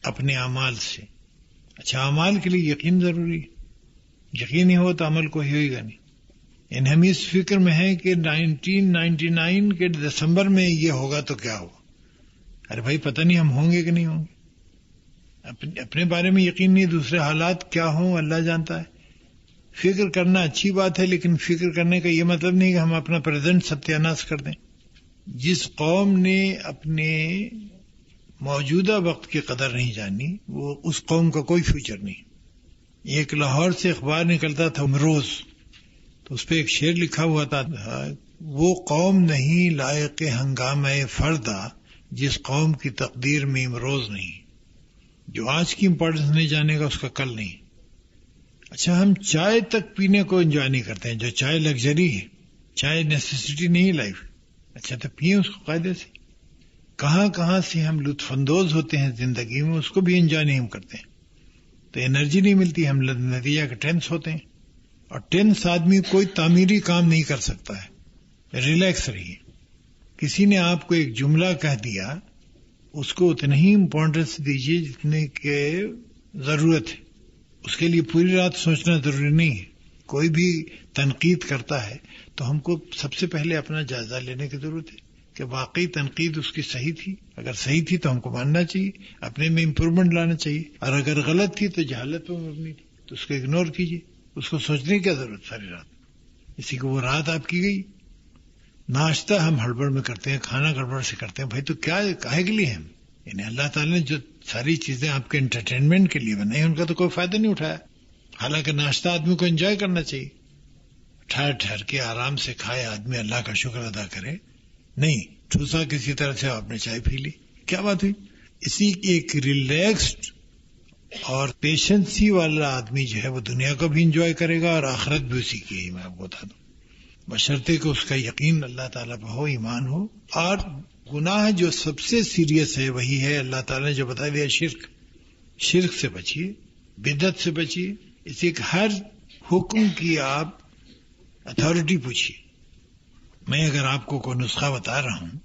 اپنے اعمال سے. اچھا، اعمال کے لیے یقین ضروری ہے. یقین ہی ہو تو عمل کو ہی ہوئے گا نہیں. یعنی ہم اس فکر میں ہیں کہ 1999 کے دسمبر میں یہ ہوگا تو کیا ہوگا. ارے بھائی، پتہ نہیں ہم ہوں گے کہ نہیں ہوں گے. اپنے بارے میں یقین نہیں، دوسرے حالات کیا ہوں اللہ جانتا ہے. فکر کرنا اچھی بات ہے، لیکن فکر کرنے کا یہ مطلب نہیں کہ ہم اپنا پریزنٹ ستیاناش کر دیں. جس قوم نے اپنے موجودہ وقت کی قدر نہیں جانی، وہ اس قوم کا کوئی فیوچر نہیں. ایک لاہور سے اخبار نکلتا تھا امروز، تو اس پہ ایک شعر لکھا ہوا تھا، وہ قوم نہیں لائق ہنگامہ فردا جس قوم کی تقدیر میں امروز نہیں. جو آج کی امپورٹنس نہیں جانے گا اس کا کل نہیں. اچھا، ہم چائے تک پینے کو انجوائے نہیں کرتے ہیں، جو چائے لگژری ہے، چائے نیسیسٹی نہیں ہے لائف. اچھا، تو پیئیں اس کو قاعدے سے. کہاں سے ہم لطف اندوز ہوتے ہیں زندگی میں، اس کو بھی انجوائے نہیں ہم کرتے ہیں، تو انرجی نہیں ملتی. ہم نتیجہ کے ٹینس ہوتے ہیں، اور ٹینس آدمی کوئی تعمیری کام نہیں کر سکتا ہے. ریلیکس رہیے. کسی نے آپ کو ایک جملہ کہہ دیا، اس کو اتنا ہی امپورٹنس دیجیے جتنے کے ضرورت ہے. اس کے لیے پوری رات سوچنا ضروری نہیں ہے. کوئی بھی تنقید کرتا ہے تو ہم کو سب سے پہلے اپنا جائزہ لینے کی ضرورت ہے کہ واقعی تنقید اس کی صحیح تھی. اگر صحیح تھی تو ہم کو ماننا چاہیے، اپنے میں امپرومنٹ لانا چاہیے. اور اگر غلط تھی تو جہالت پر مبنی تھی تو اس کو اگنور کیجیے. اس کو سوچنے کی کیا ضرورت ساری رات. اسی کو وہ رات آپ کی گئی. ناشتہ ہم ہڑبڑ میں کرتے ہیں، کھانا گڑبڑ سے کرتے ہیں. بھائی تو کیا کاہے کے لیے ہم؟ یعنی اللہ تعالیٰ نے جو ساری چیزیں آپ کے انٹرٹینمنٹ کے لیے بنائی ان کا تو کوئی فائدہ نہیں اٹھایا. حالانکہ ناشتہ آدمی کو انجوائے کرنا چاہیے، ٹھہر کے آرام سے کھائے، آدمی اللہ کا شکر ادا کرے. نہیں ٹھوسا کسی طرح سے آپ نے چائے پی لی، کیا بات ہوئی؟ اسی ایک ریلیکسڈ اور پیشنسی والا آدمی جو ہے وہ دنیا کو بھی انجوائے کرے گا اور آخرت بھی اسی کی ہے. میں آپ کو بتا دوں، بشرطے کہ اس کا یقین اللہ تعالیٰ پہ ہو، ایمان ہو. اور گناہ جو سب سے سیریس ہے وہی ہے اللہ تعالیٰ نے جو بتا دیا شرک. شرک سے بچیے، بدعت سے بچیے. اس ایک ہر حکم کی آپ اتھارٹی پوچھیے. میں اگر آپ کو کوئی نسخہ بتا رہا ہوں،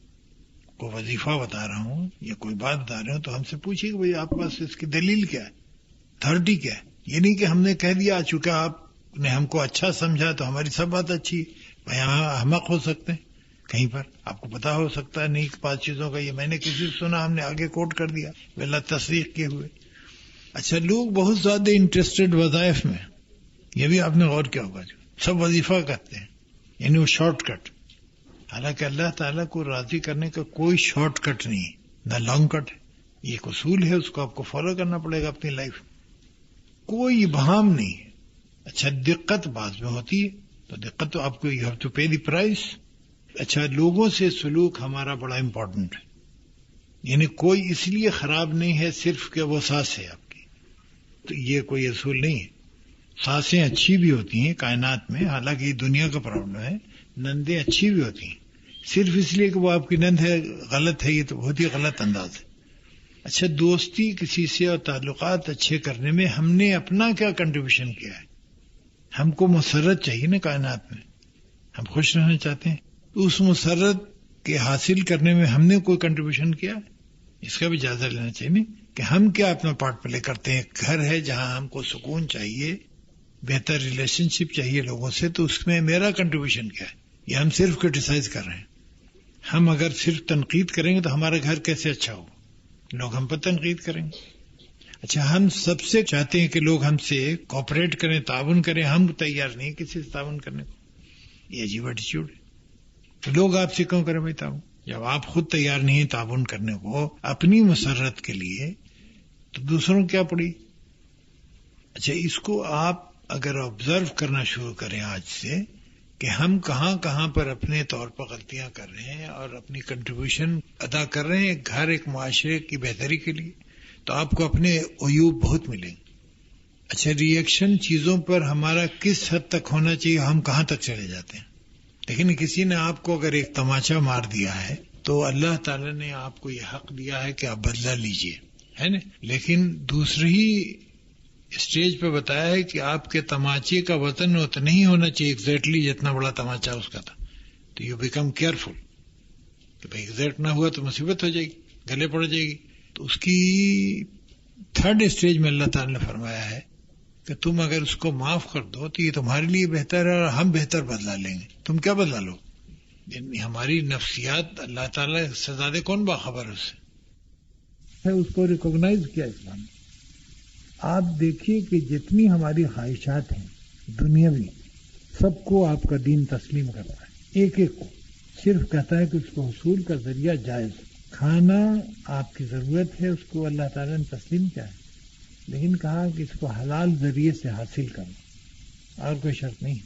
کوئی وظیفہ بتا رہا ہوں یا کوئی بات بتا رہا ہوں تو ہم سے پوچھیے کہ بھئی آپ کے پاس اس کی دلیل کیا ہے، اتھارٹی کیا ہے. یہ نہیں کہ ہم نے کہہ دیا چونکہ آپ نے ہم کو اچھا سمجھا تو ہماری سب بات اچھی ہے. بھائی یہاں احمق ہو سکتے ہیں کہیں پر، آپ کو پتا ہو سکتا ہے نہیں 5 چیزوں کا. یہ میں نے کسی سے سنا، ہم نے آگے کوٹ کر دیا بلا تصدیق کیے ہوئے. اچھا، لوگ بہت زیادہ انٹرسٹڈ وظائف میں، یہ بھی آپ نے غور کیا ہوگا، جو سب وظیفہ کرتے ہیں یعنی وہ شارٹ کٹ. حالانکہ اللہ تعالیٰ کو راضی کرنے کا کوئی شارٹ کٹ نہیں ہے، نہ لانگ کٹ ہے. یہ ایک اصول ہے، اس کو آپ کو فالو کرنا پڑے گا اپنی لائف میں. کوئی ابہام نہیں ہے. اچھا، دقت بعض میں ہوتی ہے تو دقت تو آپ کو you have to pay the prize. اچھا، لوگوں سے سلوک ہمارا بڑا امپورٹنٹ ہے. یعنی کوئی اس لیے خراب نہیں ہے صرف کہ وہ سانس ہے آپ کی، تو یہ کوئی اصول نہیں ہے. سانسیں اچھی بھی ہوتی ہیں کائنات میں، حالانکہ یہ دنیا کا پرابلم ہے. نندیں اچھی بھی ہوتی ہیں، صرف اس لیے کہ وہ آپ کی نند ہے غلط ہے، یہ تو بہت ہی غلط انداز ہے. اچھا، دوستی کسی سے اور تعلقات اچھے کرنے میں ہم نے اپنا کیا کنٹریبیوشن کیا ہے؟ ہم کو مسرت چاہیے نا کائنات میں، ہم خوش رہنا چاہتے ہیں، تو اس مسرت کے حاصل کرنے میں ہم نے کوئی کنٹریبیوشن کیا ہے؟ اس کا بھی جائزہ لینا چاہیے نا کہ ہم کیا اپنا پارٹ پلے کرتے ہیں. گھر ہے جہاں ہم کو سکون چاہیے، بہتر ریلیشن شپ چاہیے لوگوں سے، تو اس میں میرا کنٹریبیوشن کیا ہے؟ یہ ہم صرف کرٹیسائز کر رہے ہیں. ہم اگر صرف تنقید کریں گے تو ہمارا گھر کیسے اچھا ہوگا؟ لوگ ہم پر تنقید کریں گے. اچھا، ہم سب سے چاہتے ہیں کہ لوگ ہم سے کوآپریٹ کریں، تعاون کریں، ہم تیار نہیں کسی سے تعاون کرنے کو. یہ عجیب ایٹیچیوڈ ہے. تو لوگ آپ سے کیوں کریں بھائی تعاون جب آپ خود تیار نہیں ہیں تعاون کرنے کو اپنی مسرت کے لیے، تو دوسروں کیا پڑی؟ اچھا، اس کو آپ اگر آبزرو کرنا شروع کریں آج سے کہ ہم کہاں کہاں پر اپنے طور پر غلطیاں کر رہے ہیں اور اپنی کنٹریبیوشن ادا کر رہے ہیں ایک گھر، ایک معاشرے کی بہتری کے لیے، تو آپ کو اپنے عیوب بہت ملیں گے. اچھا، ریئیکشن چیزوں پر ہمارا کس حد تک ہونا چاہیے، ہم کہاں تک چلے جاتے ہیں. لیکن کسی نے آپ کو اگر ایک تماچا مار دیا ہے تو اللہ تعالیٰ نے آپ کو یہ حق دیا ہے کہ آپ بدلہ لیجئے، ہے نا. لیکن دوسری اسٹیج پہ بتایا ہے کہ آپ کے تماچے کا وزن اتنا نہیں ہونا چاہیے ایگزیکٹلی جتنا بڑا تماچا اس کا تھا. تو یو بیکم کیئرفل کہ بھائی ایگزیکٹ نہ ہوا تو مصیبت ہو جائے گی، گلے پڑ جائے گی. تو اس کی 3rd اسٹیج میں اللہ تعالیٰ نے فرمایا ہے کہ تم اگر اس کو معاف کر دو تو یہ تمہارے لیے بہتر ہے اور ہم بہتر بدلا لیں گے. تم کیا بدلا لو؟ یعنی ہماری نفسیات اللہ تعالیٰ سے زیادہ کون باخبر اس سے؟ اس کو ریکوگنائز کیا اسلام نے. آپ دیکھیے کہ جتنی ہماری خواہشات ہیں دنیاوی، سب کو آپ کا دین تسلیم کرتا ہے، ایک ایک کو. صرف کہتا ہے کہ اس کو حصول کا ذریعہ جائز. کھانا آپ کی ضرورت ہے، اس کو اللہ تعالیٰ نے تسلیم کیا ہے، لیکن کہا کہ اس کو حلال ذریعے سے حاصل کرنا، اور کوئی شرط نہیں.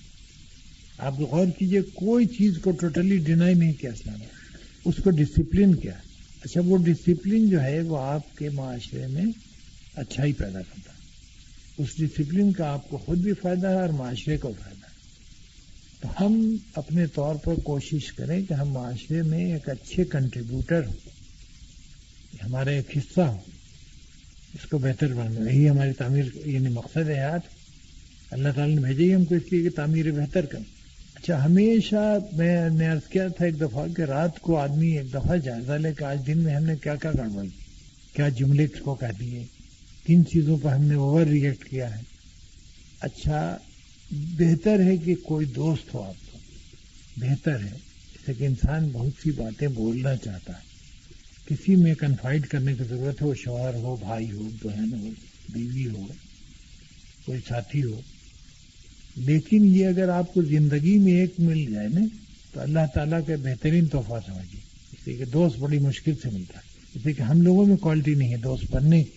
آپ غور کیجئے، کوئی چیز کو ٹوٹلی ڈینائی نہیں کیا اسلام نے، اس کو ڈسپلن کیا. اچھا، وہ ڈسپلن جو ہے وہ آپ کے معاشرے میں اچھائی پیدا کرتا ہے. اس ڈسپلن کا آپ کو خود بھی فائدہ ہے اور معاشرے کو فائدہ ہے. تو ہم اپنے طور پر کوشش کریں کہ ہم معاشرے میں ایک اچھے کنٹریبیوٹر ہوں، ہمارا ایک حصہ ہو، اس کو بہتر بنانا. یہی ہماری تعمیر یعنی مقصد ہے. آج اللہ تعالیٰ نے بھیجے ہی ہم کو اس لیے کہ تعمیر بہتر کریں. اچھا، ہمیشہ میں نے عرض کیا تھا ایک دفعہ کہ رات کو آدمی ایک دفعہ جائزہ لے کہ آج دن میں ہم نے کیا کیا گڑبڑ کی، کیا جملے کو کہہ دیے، کن چیزوں پر ہم نے اوور ریئیکٹ کیا ہے. اچھا، بہتر ہے کہ کوئی دوست ہو آپ کو، بہتر ہے. جیسے کہ انسان بہت سی باتیں بولنا چاہتا ہے، کسی میں کنفائڈ کرنے کی ضرورت ہو، شوہر ہو، بھائی ہو، بہن ہو، بیوی ہو، کوئی ساتھی ہو. لیکن یہ اگر آپ کو زندگی میں ایک مل جائے نا تو اللہ تعالیٰ کا بہترین تحفہ سمجھیے. اس لیے کہ دوست بڑی مشکل سے ملتا ہے. اس لیے کہ ہم لوگوں میں کوالٹی نہیں ہے دوست بننے کی،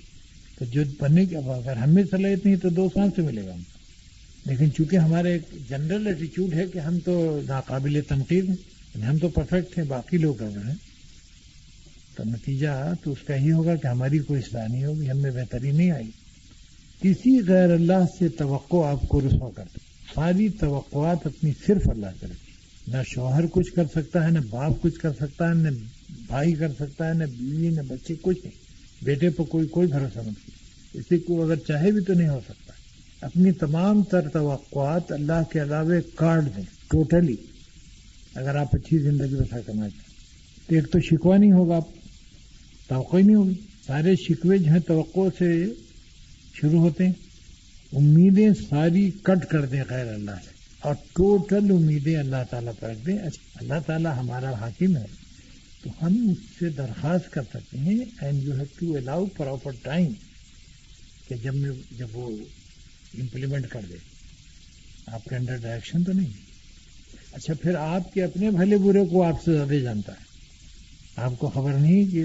تو جو بننے کی اب اگر ہم میں صلاحیت نہیں تو دوست کہاں سے ملے گا ہم کو. لیکن چونکہ ہمارا ایک جنرل ایٹیچیوڈ ہے کہ ہم تو ناقابل تنقید ہیں، ہم تو پرفیکٹ ہیں، باقی لوگ کر رہے ہیں، تو نتیجہ تو اس کا ہی ہوگا کہ ہماری کوئی اصلاح نہیں ہوگی، ہم میں بہتری نہیں آئی. کسی غیر اللہ سے توقع آپ کو رسوا کرتے. ساری توقعات اپنی صرف اللہ سے رکھی. نہ شوہر کچھ کر سکتا ہے، نہ باپ کچھ کر سکتا ہے، نہ بھائی کر سکتا ہے، نہ بیوی، نہ بچے، کچھ نہیں. بیٹے پر کوئی بھروسہ مت کیجیے. اسے کو اگر چاہے بھی تو نہیں ہو سکتا. اپنی تمام تر توقعات اللہ کے علاوہ کاٹ دیں ٹوٹلی اگر آپ اچھی زندگی بسر کرنا چاہیں. تو ایک تو شکوہ نہیں ہوگا، آپ توقع ہی نہیں ہوگی. سارے شکوے جو ہیں توقع سے شروع ہوتے ہیں. امیدیں ساری کٹ کر دیں غیر اللہ سے اور ٹوٹل امیدیں اللہ تعالیٰ پر رکھ دیں. اللہ تعالیٰ ہمارا حاکم ہے تو ہم اس سے درخواست کر سکتے ہیں and you have to allow proper time کہ جب وہ امپلیمنٹ کر دے. آپ کے انڈر ڈائریکشن تو نہیں. اچھا پھر آپ کے اپنے بھلے برے کو آپ سے زیادہ جانتا ہے. آپ کو خبر نہیں کہ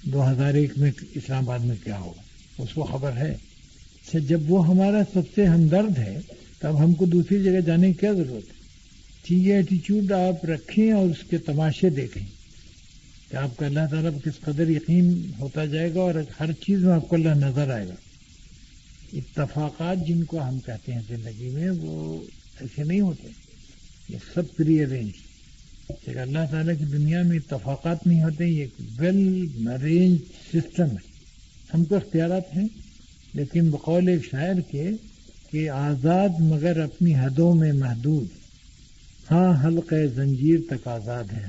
2001 میں اسلام آباد میں کیا ہوگا، اس کو خبر ہے. اچھا جب وہ ہمارا سب سے ہمدرد ہے تب ہم کو دوسری جگہ جانے کی کیا ضرورت ہے؟ یہ ایٹیچیوڈ آپ رکھیں اور اس کے تماشے دیکھیں کہ آپ کا اللہ تعالیٰ پر کس قدر یقین ہوتا جائے گا اور ہر چیز میں آپ کو اللہ نظر آئے گا. اتفاقات جن کو ہم کہتے ہیں زندگی میں وہ ایسے نہیں ہوتے، یہ سب پری ارینج. اگر اللہ تعالیٰ کی دنیا میں اتفاقات نہیں ہوتے، یہ ایک ویل ارینج سسٹم ہے. ہم کو اختیارات ہیں لیکن بقول ایک شاعر کے کہ آزاد مگر اپنی حدوں میں محدود، ہاں حلقہ زنجیر تک آزاد ہے.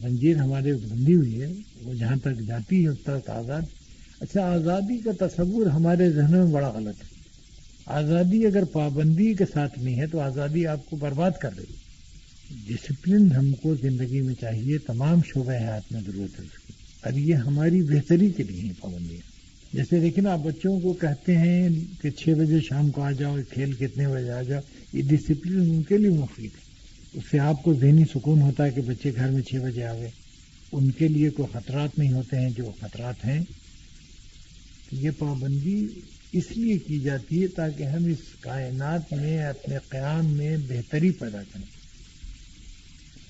زنجیر ہمارے بندھی ہوئی ہے، وہ جہاں تک جاتی ہے اس تک آزاد. اچھا آزادی کا تصور ہمارے ذہنوں میں بڑا غلط ہے. آزادی اگر پابندی کے ساتھ نہیں ہے تو آزادی آپ کو برباد کر دے گی. ڈسپلن ہم کو زندگی میں چاہیے، تمام شعبہ حیات میں ضرورت ہے اس کی، اور یہ ہماری بہتری کے لیے ہیں پابندیاں. جیسے دیکھیں نا، آپ بچوں کو کہتے ہیں کہ 6 بجے شام کو آ جاؤ، کھیل کتنے بجے آ جاؤ. یہ ڈسپلن ان کے لیے مفید ہے. اس سے آپ کو ذہنی سکون ہوتا ہے کہ بچے گھر میں 6 بجے آ گئے. ان کے لیے کوئی خطرات نہیں ہوتے ہیں جو خطرات ہیں. یہ پابندی اس لیے کی جاتی ہے تاکہ ہم اس کائنات میں اپنے قیام میں بہتری پیدا کریں.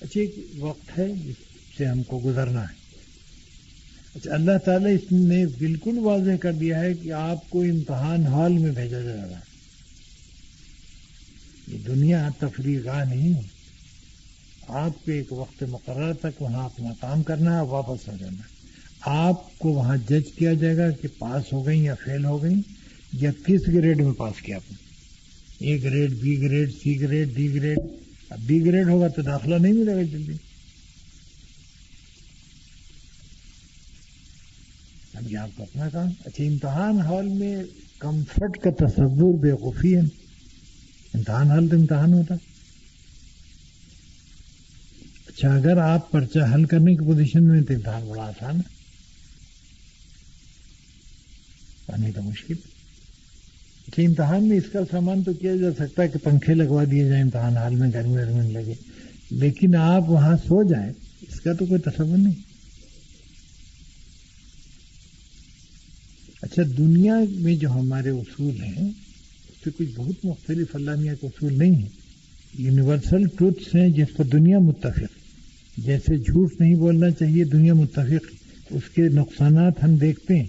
اچھا ایک وقت ہے جس سے ہم کو گزرنا ہے. اچھا اللہ تعالیٰ اس نے بالکل واضح کر دیا ہے کہ آپ کو امتحان ہال میں بھیجا جا رہا ہے. یہ دنیا تفریح گاہ نہیں ہے. آپ کو ایک وقت مقرر تک وہاں اپنا کام کرنا ہے، واپس ہو جانا ہے. آپ کو وہاں جج کیا جائے گا کہ پاس ہو گئی یا فیل ہو گئی یا کس گریڈ میں پاس کیا آپ نے. A grade, B grade, C grade, D grade. اب بی گریڈ ہوگا تو داخلہ نہیں ملے گا جلدی. اب یہ آپ کا اپنا کام. اچھا امتحان ہال میں کمفرٹ کا تصور بیوقوفی ہے. امتحان حل تو امتحان ہوتا. اچھا اگر آپ پرچہ حل کرنے کی پوزیشن میں تو امتحان بڑا آسان ہے، نہیں تو مشکل. اچھا امتحان میں اس کا سامان تو کیا جا سکتا ہے کہ پنکھے لگوا دیے جائیں امتحان حال میں، گرمی ورمی لگے، لیکن آپ وہاں سو جائیں اس کا تو کوئی تصور نہیں. اچھا دنیا میں جو ہمارے اصول ہیں اس سے کچھ بہت مختلف اللہ میاں کے اصول نہیں ہیں. یونیورسل ٹروتھس ہیں جس پر دنیا متفق. جیسے جھوٹ نہیں بولنا چاہیے دنیا متفق، اس کے نقصانات ہم دیکھتے ہیں.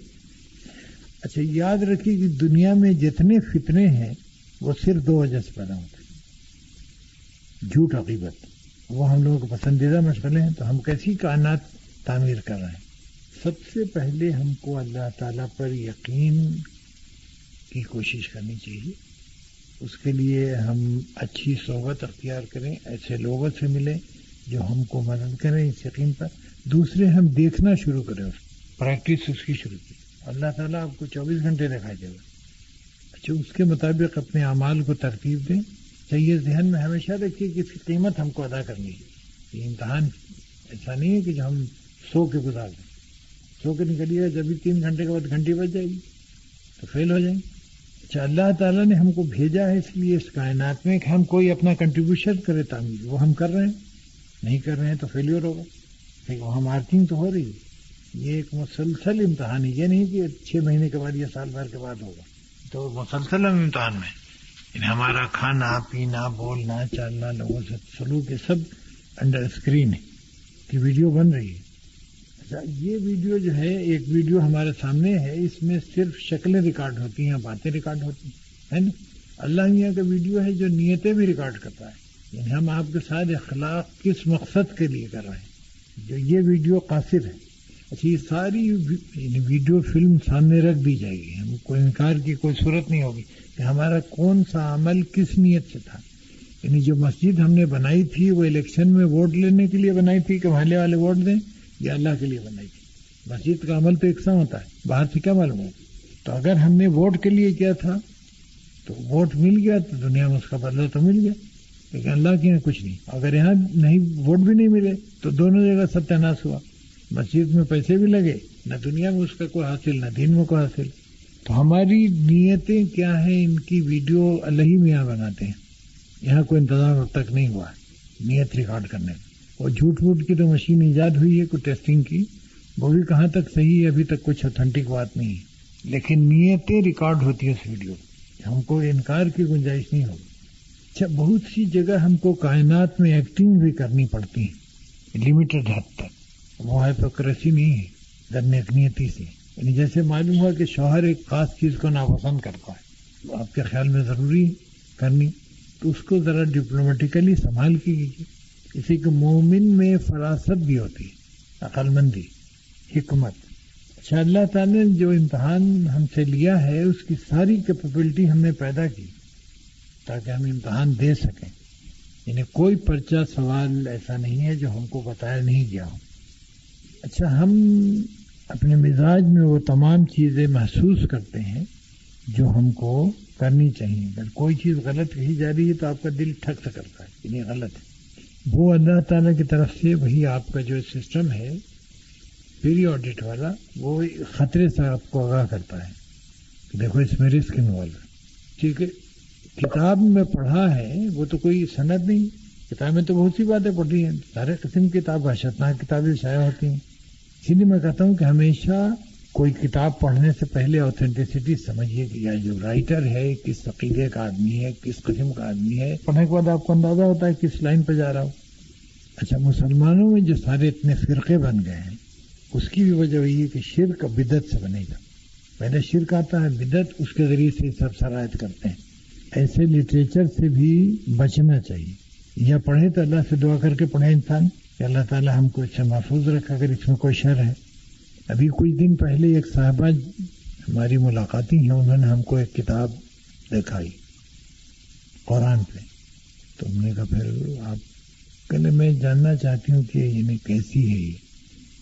اچھا یاد رکھیے کہ دنیا میں جتنے فتنے ہیں وہ صرف 2 وجہ سے پیدا ہوتے ہیں. جھوٹ، عقیدت، وہ ہم لوگوں کو پسندیدہ مشغلے ہیں. تو ہم کیسی کائنات تعمیر کر رہے ہیں؟ سب سے پہلے ہم کو اللہ تعالیٰ پر یقین کی کوشش کرنی چاہیے. اس کے لیے ہم اچھی صحبت اختیار کریں، ایسے لوگوں سے ملیں جو ہم کو مدد کریں اس یقین پر. دوسرے ہم دیکھنا شروع کریں، پریکٹس اس کی شروع کی. اللہ تعالیٰ آپ کو 24 گھنٹے دکھائی دے گا. اچھا اس کے مطابق اپنے اعمال کو ترتیب دیں. چاہیے ذہن میں ہمیشہ رکھیے کہ اس کی قیمت ہم کو ادا کرنی ہے. یہ امتحان ایسا نہیں ہے کہ ہم سو کے گزار دیں. سو کے نکلیے گا جب بھی 3 گھنٹے کے بعد گھنٹی بج جائے گی تو فیل ہو جائیں گے. اچھا اللہ تعالیٰ نے ہم کو بھیجا ہے اس لیے اس کائنات میں کہ ہم کوئی اپنا کنٹریبیوشن کرے تعمیر. وہ ہم کر رہے ہیں، نہیں کر رہے ہیں تو فیلئر ہوگا. لیکن وہاں مارکنگ تو ہو رہی ہے. یہ ایک مسلسل امتحان ہے. یہ نہیں کہ 6 مہینے کے بعد یا سال بھر کے بعد ہوگا. تو مسلسل ہم امتحان میں یعنی ہمارا کھانا پینا، بولنا، چلنا، لوگوں سے سلوک، یہ سب انڈر اسکرین ہے کہ ویڈیو بن رہی ہے. اچھا یہ ویڈیو جو ہے، ایک ویڈیو ہمارے سامنے ہے، اس میں صرف شکلیں ریکارڈ ہوتی ہیں، باتیں ریکارڈ ہوتی ہیں نا. اللہ میاں کا ویڈیو ہے جو نیتیں بھی ریکارڈ کرتا ہے. یعنی ہم آپ کے ساتھ اخلاق کس مقصد کے لیے کر رہے ہیں. جو یہ ویڈیو قاصر ہے. اچھا یہ ساری ویڈیو فلم سامنے رکھ دی جائے گی، ہم کو انکار کی کوئی صورت نہیں ہوگی کہ ہمارا کون سا عمل کس نیت سے تھا. یعنی جو مسجد ہم نے بنائی تھی وہ الیکشن میں ووٹ لینے کے لیے بنائی تھی کہ محلے والے ووٹ دیں، یا اللہ کے لیے بنائی تھی؟ مسجد کا عمل تو یکساں ہوتا ہے، باہر سے کیا معلوم ہو. تو اگر ہم نے ووٹ کے لیے کیا تھا تو ووٹ مل گیا تو دنیا میں اس کا بدلہ تو مل گیا، لیکن اللہ کے یہاں کچھ نہیں. اگر یہاں نہیں ووٹ بھی نہیں ملے تو دونوں جگہ ستیاناش ہوا. مسجد میں پیسے بھی لگے، نہ دنیا میں اس کا کوئی حاصل نہ دین میں کوئی حاصل. تو ہماری نیتیں کیا ہیں، ان کی ویڈیو اللہ ہی میاں بناتے ہیں. یہاں کوئی انتظام اب تک نہیں ہوا ہے نیت ریکارڈ کرنے کا. اور جھوٹ ووٹ کی تو مشین ایجاد ہوئی ہے کوئی ٹیسٹنگ کی، وہ بھی کہاں تک صحیح ہے ابھی تک کچھ اتھینٹک بات نہیں ہے، لیکن نیتیں ریکارڈ ہوتی ہیں اس ویڈیو. ہم کو انکار کی گنجائش نہیں ہوگی. اچھا بہت سی جگہ ہم کو کائنات میں ایکٹنگ بھی کرنی پڑتی ہے لمیٹڈ حد تک، وہ ہائپوکریسی نہیں ہے، درنیتی سے. یعنی جیسے معلوم ہوا کہ شوہر ایک خاص چیز کو ناپسند کرتا ہے، آپ کے خیال میں ضروری کرنی، تو اس کو ذرا ڈپلومیٹیکلی سنبھال کے کیجیے. اسی کہ مومن میں فراست بھی ہوتی ہے، عقل مندی، حکمت. اچھا اللہ تعالیٰ نے جو امتحان ہم سے لیا ہے اس کی ساری کیپیبلٹی ہم نے پیدا کی تاکہ ہم امتحان دے سکیں. یعنی کوئی پرچہ سوال ایسا نہیں ہے جو ہم کو بتایا نہیں گیا ہو. اچھا ہم اپنے مزاج میں وہ تمام چیزیں محسوس کرتے ہیں جو ہم کو کرنی چاہیے. اگر کوئی چیز غلط کہی جا رہی ہے تو آپ کا دل ٹھک سے کرتا ہے کہ نہیں غلط ہے. وہ اللہ تعالیٰ کی طرف سے وہی آپ کا جو سسٹم ہے پیری آڈٹ والا، وہ خطرے سے آپ کو آگاہ کرتا ہے کہ دیکھو اس میں رسک انوالو ہے. ٹھیک ہے، کتاب میں پڑھا ہے وہ تو کوئی سند نہیں. کتاب میں تو بہت سی باتیں پڑھی ہیں، سارے قسم کی کتاب وحشتناک کتابیں شائع ہوتی ہیں. اسی لیے میں کہتا ہوں کہ ہمیشہ کوئی کتاب پڑھنے سے پہلے اوتھینٹسٹی سمجھیے کہ یا جو رائٹر ہے کس عقیدے کا آدمی ہے، کس قسم کا آدمی ہے. پڑھنے کے بعد آپ کو اندازہ ہوتا ہے کس لائن پہ جا رہا ہوں. اچھا مسلمانوں میں جو سارے اتنے فرقے بن گئے ہیں اس کی بھی وجہ وہی ہے کہ شرک بدعت سے بنے گا. پہلے شرک آتا ہے، بدعت اس کے ذریعے سے سب شرائط کرتے ہیں. ایسے لٹریچر سے بھی بچنا چاہیے. یا پڑھے تو اللہ سے دعا کر کے پڑھے انسان کہ اللہ تعالی ہم کو اس سے محفوظ رکھا اگر اس میں کوئی شر ہے. ابھی کچھ دن پہلے ایک صاحبہ ہماری ملاقاتی ہیں، انہوں نے ہم کو ایک کتاب دکھائی قرآن پہ. تو ہم نے کہا پھر آپ کہنے میں جاننا چاہتی ہوں کہ یعنی کیسی ہے یہ.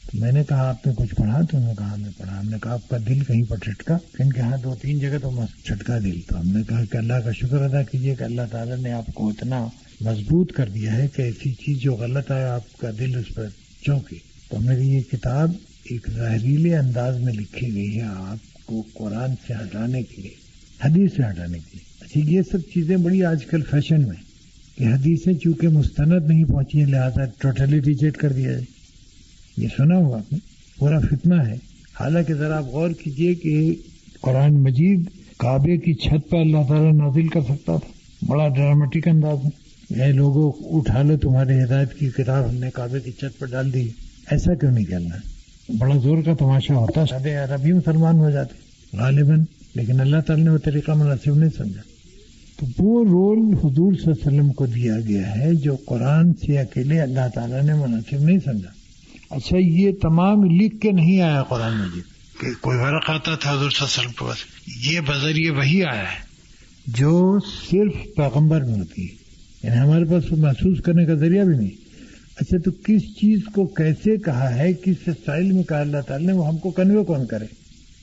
تو میں نے کہا آپ نے کچھ پڑھا؟ تو انہوں نے کہا ہم نے پڑھا. ہم نے کہا آپ کا دل کہیں پر چھٹکا؟ کہیں کہ ہاں 2-3 جگہ تو چھٹکا دل. تو ہم نے کہا کہ اللہ کا شکر ادا کیجیے کہ اللہ تعالیٰ نے آپ کو اتنا مضبوط کر دیا ہے کہ ایسی چیز جو غلط ہے آپ کا دل اس پر چونکے. تو ہم نے کہا یہ کتاب ایک زہریلے انداز میں لکھی گئی ہے آپ کو قرآن سے ہٹانے کے لیے، حدیث سے ہٹانے کے لیے. اچھا یہ سب چیزیں بڑی آج کل فیشن میں کہ حدیثیں چونکہ مستند نہیں پہنچی ہیں لہذا ٹوٹلی ریجیکٹ کر دیا جائے. یہ سنا ہوگا آپ نے، پورا فتنہ ہے. حالانکہ ذرا آپ غور کیجئے کہ قرآن مجید کعبے کی چھت پہ اللہ تعالیٰ نازل کر سکتا تھا بڑا ڈرامٹک انداز میں. اے لوگوں اٹھا لو تمہاری ہدایت کی کتاب ہم نے کعبے کی چھت پر ڈال دی. ایسا کیوں نہیں کرنا؟ بڑا زور کا تماشا ہوتا، شاید عربی مسلمان ہو جاتے غالباً، لیکن اللہ تعالیٰ نے وہ طریقہ مناسب نہیں سمجھا. تو وہ رول حضور صلی اللہ علیہ وسلم کو دیا گیا ہے جو قرآن سے اکیلے اللہ تعالیٰ نے مناسب نہیں سمجھا. اچھا یہ تمام لکھ کے نہیں آیا قرآن مجید کہ کوئی ورق آتا تھا حضور صلی اللہ علیہ وسلم کے پاس. یہ بذریعہ وہی آیا ہے جو صرف پیغمبر میں ہوتی ہے، یعنی ہمارے پاس محسوس کرنے کا ذریعہ بھی نہیں. اچھا تو کس چیز کو کیسے کہا ہے، کس اسٹائل میں کہا اللہ تعالیٰ نے، وہ ہم کو کنوے کون کرے؟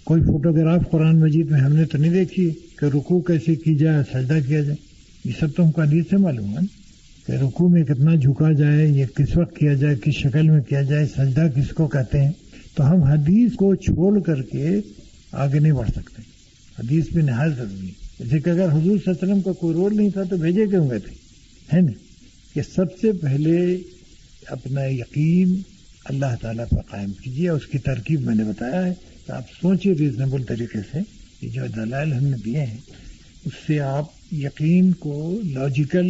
کوئی فوٹوگراف قرآن مجید میں ہم نے تو نہیں دیکھی کہ رکوع کیسے کی جائے، سجدہ کیا جائے. یہ سب تو ہم کو حدیث سے معلوم ہے کہ رکوع میں کتنا جھکا جائے، یہ کس وقت کیا جائے، کس شکل میں کیا جائے، سجدہ کس کو کہتے ہیں. تو ہم حدیث کو چھوڑ کر کے آگے نہیں بڑھ سکتے. حدیث بھی نہایت ضروری ہے. جیسے کہ اگر حضور صلی اللہ علیہ وسلم کا کوئی رول نہیں تھا تو بھیجے کیوں گئے تھے، ہے نا؟ کہ سب سے پہلے اپنا یقین اللہ تعالیٰ پر قائم کیجیے. اس کی ترکیب میں نے بتایا ہے، تو آپ سوچیں ریزنیبل طریقے سے کہ جو دلائل ہم نے دیے ہیں اس سے آپ یقین کو لاجیکل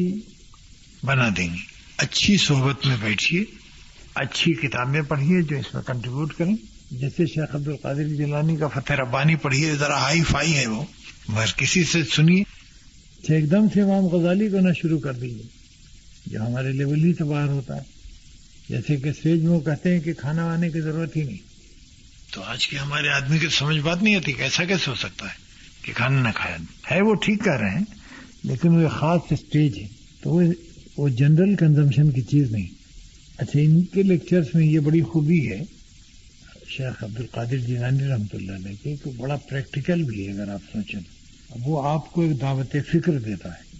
بنا دیں گے. اچھی صحبت میں بیٹھیے، اچھی کتابیں پڑھیے جو اس میں کنٹریبیوٹ کریں. جیسے شیخ عبد القادر جیلانی کا فتح ربانی پڑھیے، ذرا ہائی فائی ہے وہ، مگر کسی سے سنیے. ایک دم سے امام غزالی کو نہ شروع کر دیجیے جو ہمارے لیول ہی سے باہر ہوتا ہے. جیسے کہ اسٹیج میں وہ کہتے ہیں کہ کھانا وانے کی ضرورت ہی نہیں، تو آج کے ہمارے آدمی کی سمجھ بات نہیں آتی کہ ایسا کیسے ہو سکتا ہے کہ کھانا نہ کھایا ہے. وہ ٹھیک کر رہے ہیں لیکن وہ خاص اسٹیج ہے، تو وہ جنرل کنزمپشن کی چیز نہیں. اچھا، ان کے لیکچرز میں یہ بڑی خوبی ہے شیخ عبد القادر جیلانی رحمۃ اللہ علیہ کے، کہ بڑا پریکٹیکل بھی ہے. اگر آپ سوچیں اب وہ آپ کو ایک دعوت فکر دیتا ہے.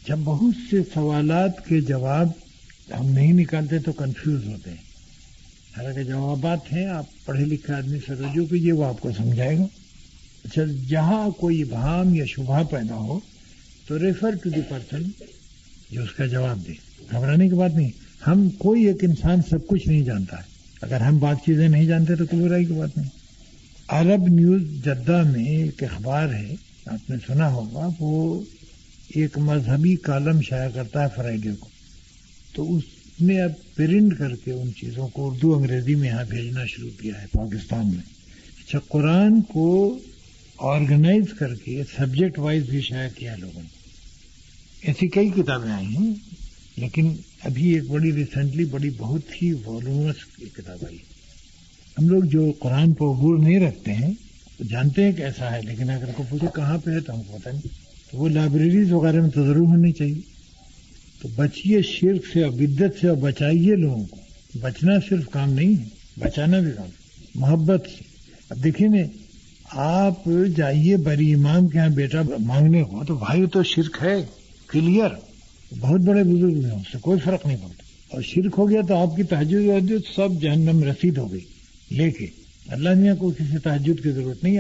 جب بہت سے سوالات کے جواب ہم نہیں نکالتے تو کنفیوز ہوتے ہیں. حالانکہ جوابات ہیں، آپ پڑھے لکھے آدمی سے رجوع کیجیے، وہ آپ کو سمجھائے گا. اچھا، جہاں کوئی ابہام یا شبہ پیدا ہو تو ریفر ٹو دی پرسن جو اس کا جواب دے. گھبرانے کی بات نہیں. ہم کوئی ایک انسان سب کچھ نہیں جانتا ہے. اگر ہم بات چیزیں نہیں جانتے تو کوئی برائی کی بات نہیں. عرب نیوز جدہ میں ایک اخبار ہے، آپ نے سنا ہوگا، وہ ایک مذہبی کالم شائع کرتا ہے فرائیڈے کو. تو اس نے اب پرنٹ کر کے ان چیزوں کو اردو انگریزی میں یہاں بھیجنا شروع کیا ہے پاکستان میں. اچھا، قرآن کو آرگنائز کر کے سبجیکٹ وائز بھی شائع کیا لوگوں نے. ایسی کئی کتابیں آئی ہیں، لیکن ابھی ایک بڑی ریسنٹلی بہت ہی والومس کتاب آئی. ہم لوگ جو قرآن پر عبور نہیں رکھتے ہیں جانتے ہیں کہ ایسا ہے، لیکن اگر کو پوچھے کہاں پہ ہے تو ہم کو پتہ نہیں. تو وہ لائبریریز وغیرہ میں تو ضرور ہونی چاہیے. تو بچیے شرک سے اور بدعت سے اور بچائیے لوگوں کو. بچنا صرف کام نہیں ہے، بچانا بھی کام ہے، محبت سے. اب دیکھیں نا، آپ جائیے بری امام کے ہاں بیٹا مانگنے کو تو بھائی تو شرک ہے کلیئر. بہت بڑے بزرگ ہیں، اس سے کوئی فرق نہیں پڑتا. اور شرک ہو گیا تو آپ کی تہجد سب جہنم رسید ہو گئی. لیکن اللہ میاں کو کسی تہجد کی ضرورت نہیں.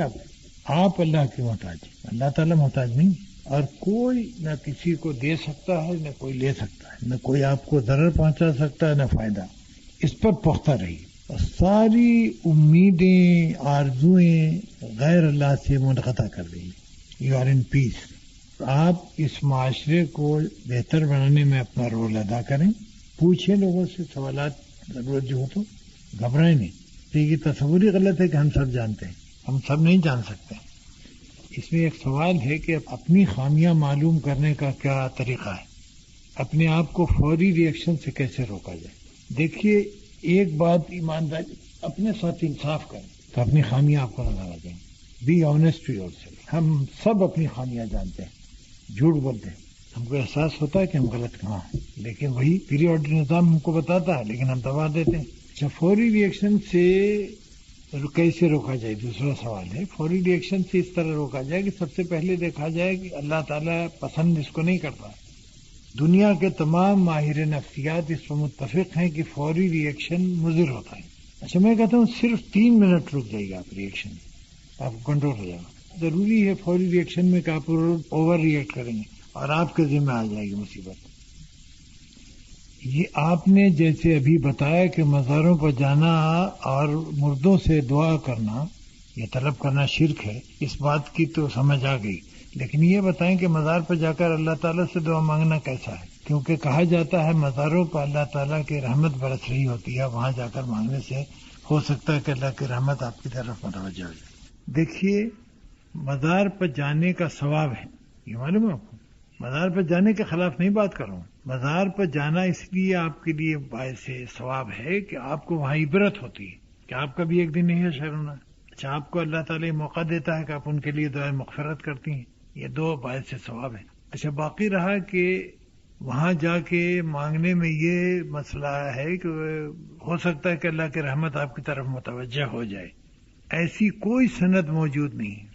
آپ اللہ کے محتاج ہیں، اللہ تعالیٰ محتاج نہیں. اور کوئی نہ کسی کو دے سکتا ہے، نہ کوئی لے سکتا ہے، نہ کوئی آپ کو ضرر پہنچا سکتا ہے، نہ فائدہ. اس پر پختہ رہیے. اور ساری امیدیں آرزویں غیر اللہ سے منقطع کر دیں. یو آر ان پیس. آپ اس معاشرے کو بہتر بنانے میں اپنا رول ادا کریں. پوچھیں لوگوں سے سوالات، ضرورت جو ہو تو. گھبرائیں نہیں. یہ تصور ہی غلط ہے کہ ہم سب جانتے ہیں. ہم سب نہیں جان سکتے. اس میں ایک سوال ہے کہ اپنی خامیاں معلوم کرنے کا کیا طریقہ ہے، اپنے آپ کو فوری ری ایکشن سے کیسے روکا جائے. دیکھیے، ایک بات ایمانداری، اپنے ساتھ انصاف کریں تو اپنی خامیاں آپ کو نظر آ جائیں. Be honest to yourself. ہم سب اپنی خامیاں جانتے ہیں، جھوٹ بولتے ہیں. ہم کو احساس ہوتا ہے کہ ہم غلط کہاں ہیں، لیکن وہی پیریوڈ نظام ہم کو بتاتا ہے، لیکن ہم دبا دیتے ہیں. اچھا، فوری ری ایکشن سے کیسے روکا جائے، دوسرا سوال ہے. فوری ری ایکشن سے اس طرح روکا جائے کہ سب سے پہلے دیکھا جائے کہ اللہ تعالیٰ پسند اس کو نہیں کرتا. دنیا کے تمام ماہر نفسیات اس پر متفق ہیں کہ فوری ری ایکشن مضر ہوتا ہے. اچھا، میں کہتا ہوں صرف 3 منٹ رک جائیے آپ ری ایکشن میں، آپ کو کنٹرول ہو جائے گا. ضروری ہے فوری ری ایکشن میں کہ آپ اوور ری ایکٹ کریں گے اور آپ کے ذمہ آ جائے گی مصیبت. یہ آپ نے جیسے ابھی بتایا کہ مزاروں پر جانا اور مردوں سے دعا کرنا، یہ طلب کرنا شرک ہے، اس بات کی تو سمجھ آ گئی. لیکن یہ بتائیں کہ مزار پر جا کر اللہ تعالیٰ سے دعا مانگنا کیسا ہے؟ کیونکہ کہا جاتا ہے مزاروں پر اللہ تعالیٰ کی رحمت برس رہی ہوتی ہے، وہاں جا کر مانگنے سے ہو سکتا ہے کہ اللہ کی رحمت آپ کی طرف متوجہ ہو جائے. دیکھیے، مزار پر جانے کا ثواب ہے، یہ معلوم ہے آپ کو. مزار پر جانے کے خلاف نہیں بات کر رہا ہوں. مزار پر جانا اس لیے آپ کے لیے باعث ثواب ہے کہ آپ کو وہاں عبرت ہوتی ہے کہ آپ کا بھی ایک دن نہیں ہے شہر ہونا. اچھا، آپ کو اللہ تعالیٰ موقع دیتا ہے کہ آپ ان کے لیے دعائیں مغفرت کرتی ہیں. یہ 2 باعث ثواب ہے. اچھا، باقی رہا کہ وہاں جا کے مانگنے میں یہ مسئلہ ہے کہ ہو سکتا ہے کہ اللہ کی رحمت آپ کی طرف متوجہ ہو جائے. ایسی کوئی سند موجود نہیں ہے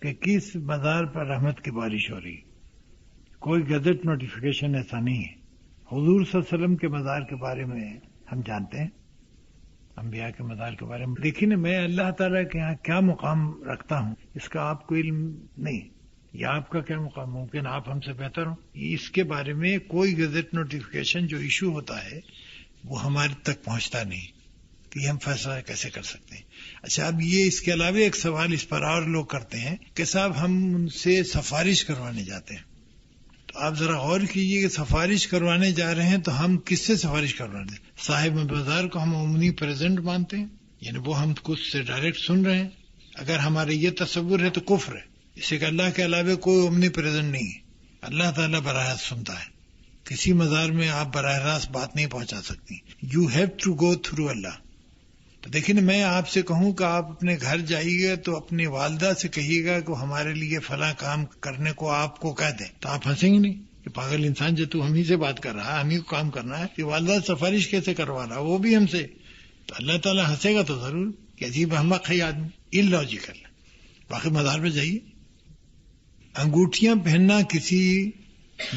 کہ کس مزار پر رحمت کی بارش ہو رہی. کوئی گزٹ نوٹیفیکیشن ایسا نہیں ہے. حضور صلی اللہ علیہ وسلم کے مزار کے بارے میں ہم جانتے ہیں، انبیاء کے مزار کے بارے میں. لیکن میں اللہ تعالیٰ کے یہاں کیا مقام رکھتا ہوں اس کا آپ کو علم نہیں، یا آپ کا کیا مقام، ممکن آپ ہم سے بہتر ہوں. اس کے بارے میں کوئی گزٹ نوٹیفیکیشن جو ایشو ہوتا ہے وہ ہمارے تک پہنچتا نہیں، کہ یہ ہم فیصلہ کیسے کر سکتے ہیں. اچھا، اب یہ اس کے علاوہ ایک سوال اس پر اور لوگ کرتے ہیں کہ صاحب ہم ان سے سفارش کروانے جاتے ہیں. تو آپ ذرا غور کیجیے کہ سفارش کروانے جا رہے ہیں تو ہم کس سے سفارش کروانے ہیں؟ صاحب بازار کو ہم عمومی پریزنٹ مانتے ہیں، یعنی وہ ہم کچھ سے ڈائریکٹ سن رہے ہیں. اگر ہمارے یہ تصور ہے تو کفر ہے. اسے کہ اللہ کے علاوہ کوئی عمومی پریزنٹ نہیں ہے. اللہ تعالیٰ براہ راست سنتا ہے. کسی مزار میں آپ براہ راست بات نہیں پہنچا سکتی. You have to go through اللہ. تو دیکھیں میں آپ سے کہوں کہ آپ اپنے گھر جائیے گا تو اپنی والدہ سے کہیے گا کہ ہمارے لیے فلاں کام کرنے کو آپ کو کہہ دیں، تو آپ ہنسیں گے نہیں کہ پاگل انسان جو تو ہم ہی سے بات کر رہا ہے، ہم ہی کو کام کرنا ہے، کہ والدہ سفارش کیسے کروا رہا وہ بھی ہم سے، تو اللہ تعالیٰ ہنسے گا تو ضرور کہ عجیب احمق ہے آدمی، ان لاجیکل۔ باقی مزار پہ جائیے، انگوٹھیاں پہننا کسی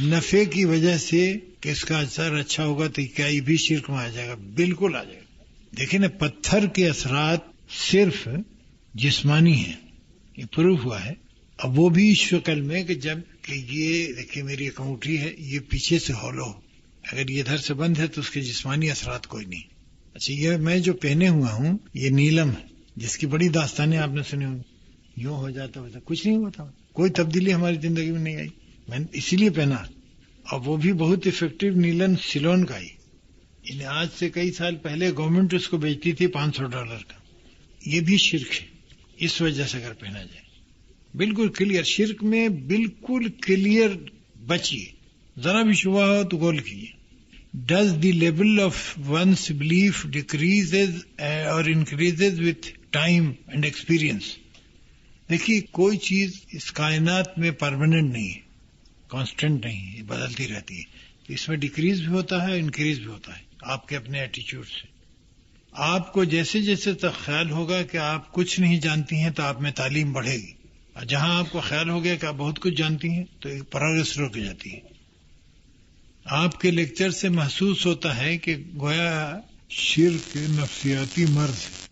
نفع کی وجہ سے کہ اس کا اثر اچھا ہوگا تو کیا یہ بھی شرک میں آ جائے گا؟ بالکل آ جائے گا۔ دیکھیں نا، پتھر کے اثرات صرف جسمانی ہیں، یہ پروف ہوا ہے، اب وہ بھی اس شکل میں کہ جب کہ یہ دیکھیں میری ایک انگوٹھی ہے، یہ پیچھے سے ہولو، اگر یہ ادھر سے بند ہے تو اس کے جسمانی اثرات کوئی نہیں۔ اچھا، یہ میں جو پہنے ہوا ہوں یہ نیلم ہے، جس کی بڑی داستانیں آپ نے سنی ہوں، یوں ہو جاتا ویسا کچھ نہیں ہوتا، کوئی تبدیلی ہماری زندگی میں نہیں آئی، میں نے اسی لیے پہنا، اور وہ بھی بہت افیکٹو نیلن سیلون کا ہی، انہیں آج سے کئی سال پہلے گورنمنٹ اس کو بیچتی تھی $500 کا۔ یہ بھی شرک ہے، اس وجہ سے اگر پہنا جائے بالکل کلیئر، شرک میں بالکل کلیئر بچیے، ذرا بھی شبہ ہو تو گول کیجیے۔ Does the level of one's belief decreases اور increases with time and experience? دیکھیے کوئی چیز اس کائنات میں پرماننٹ نہیں ہے، کانسٹنٹ نہیں ہے، بدلتی رہتی ہے، اس میں ڈیکریز بھی ہوتا ہے، انکریز بھی ہوتا ہے، آپ کے اپنے ایٹیچیوڈ سے۔ آپ کو جیسے جیسے تک خیال ہوگا کہ آپ کچھ نہیں جانتی ہیں تو آپ میں تعلیم بڑھے گی، اور جہاں آپ کو خیال ہو گیا کہ آپ بہت کچھ جانتی ہیں تو ایک پروگرس رک جاتی ہے۔ آپ کے لیکچر سے محسوس ہوتا ہے کہ گویا شرک نفسیاتی مرض ہے،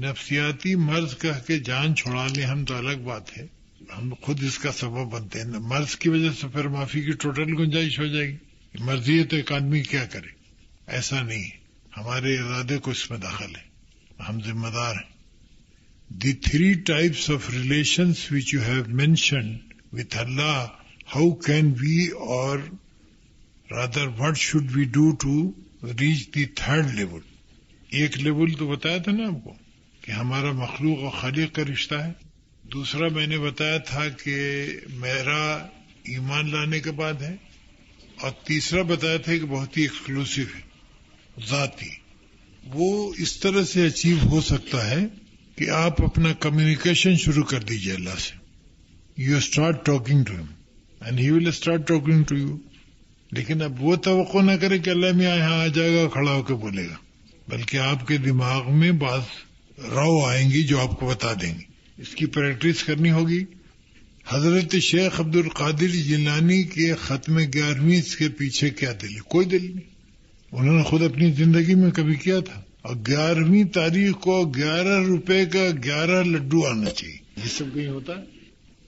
نفسیاتی مرض کہہ کے جان چھڑا لیں ہم تو الگ بات ہے، ہم خود اس کا سبب بنتے ہیں، مرض کی وجہ سے پھر معافی کی ٹوٹل گنجائش ہو جائے گی، مرضی ہے تو ایک آدمی کیا کرے، ایسا نہیں ہے، ہمارے ارادے کو اس میں دخل ہے، ہم ذمہ دار ہیں۔ The 3 types of relations which you have mentioned with Allah, how can we, or rather what should we do to reach the 3rd level? ایک لیول تو بتایا تھا نا آپ کو کہ ہمارا مخلوق اور خالق کا رشتہ ہے، دوسرا میں نے بتایا تھا کہ میرا ایمان لانے کے بعد ہے، اور تیسرا بتایا تھا کہ بہت ہی ایکسکلوسیو ہے، ذاتی، وہ اس طرح سے اچیو ہو سکتا ہے کہ آپ اپنا کمیونیکیشن شروع کر دیجئے اللہ سے، you start talking to him and he will start talking to you. لیکن اب وہ توقع نہ کرے کہ اللہ میاں یہاں آ جائے گا کھڑا ہو کے بولے گا، بلکہ آپ کے دماغ میں بعض رو آئیں گی جو آپ کو بتا دیں گی، اس کی پریکٹس کرنی ہوگی۔ حضرت شیخ عبد القادر جیلانی کے ختم 11ویں کے پیچھے کیا دلیل؟ کوئی دلیل نہیں، انہوں نے خود اپنی زندگی میں کبھی کیا تھا، اور 11ویں تاریخ کو 11 روپے کا 11 لڈو آنا چاہیے، یہ سب کہیں ہوتا ہے؟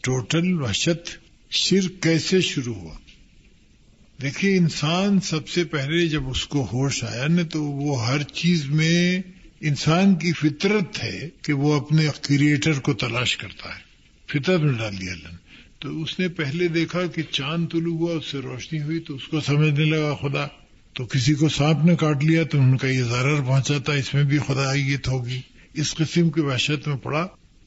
ٹوٹل وحشت۔ شرک کیسے شروع ہوا؟ دیکھیے انسان سب سے پہلے جب اس کو ہوش آیا نا تو وہ ہر چیز میں انسان کی فطرت ہے کہ وہ اپنے کریٹر کو تلاش کرتا ہے، فطرت میں ڈال دیا اللہ نے۔ تو اس نے پہلے دیکھا کہ چاند طلوع ہوا، اس سے روشنی ہوئی تو اس کو سمجھنے لگا خدا، تو کسی کو سانپ نے کاٹ لیا تو ان کا یہ ضرر پہنچاتا، اس میں بھی خدائیت ہوگی، اس قسم کی وحشت میں پڑا۔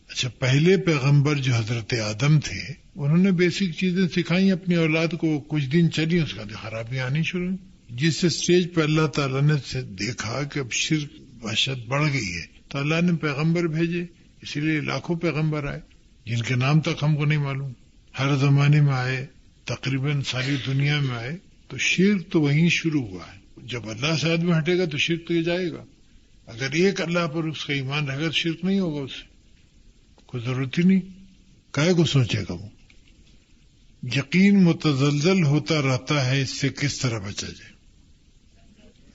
اچھا، پہلے پیغمبر جو حضرت آدم تھے انہوں نے بیسک چیزیں سکھائیں اپنی اولاد کو، کچھ دن چلی اس کا خرابی آنی شروع ہوئی۔ جس اسٹیج پہ اللہ تعالیٰ نے دیکھا کہ اب شرک وحشت بڑھ گئی ہے تو اللہ نے پیغمبر بھیجے، اسی لیے لاکھوں پیغمبر آئے جن کے نام تک ہم کو نہیں معلوم، ہر زمانے میں آئے، تقریباً ساری دنیا میں آئے۔ تو شرک تو وہیں شروع ہوا ہے، جب اللہ سے آدمی ہٹے گا تو شرک تو یہ جائے گا، اگر ایک اللہ پر اس کا ایمان رہے گا تو شرک نہیں ہوگا، اس سے کوئی ضرورت ہی نہیں، کائے کو سوچے گا وہ۔ یقین متزلزل ہوتا رہتا ہے، اس سے کس طرح بچا جائے؟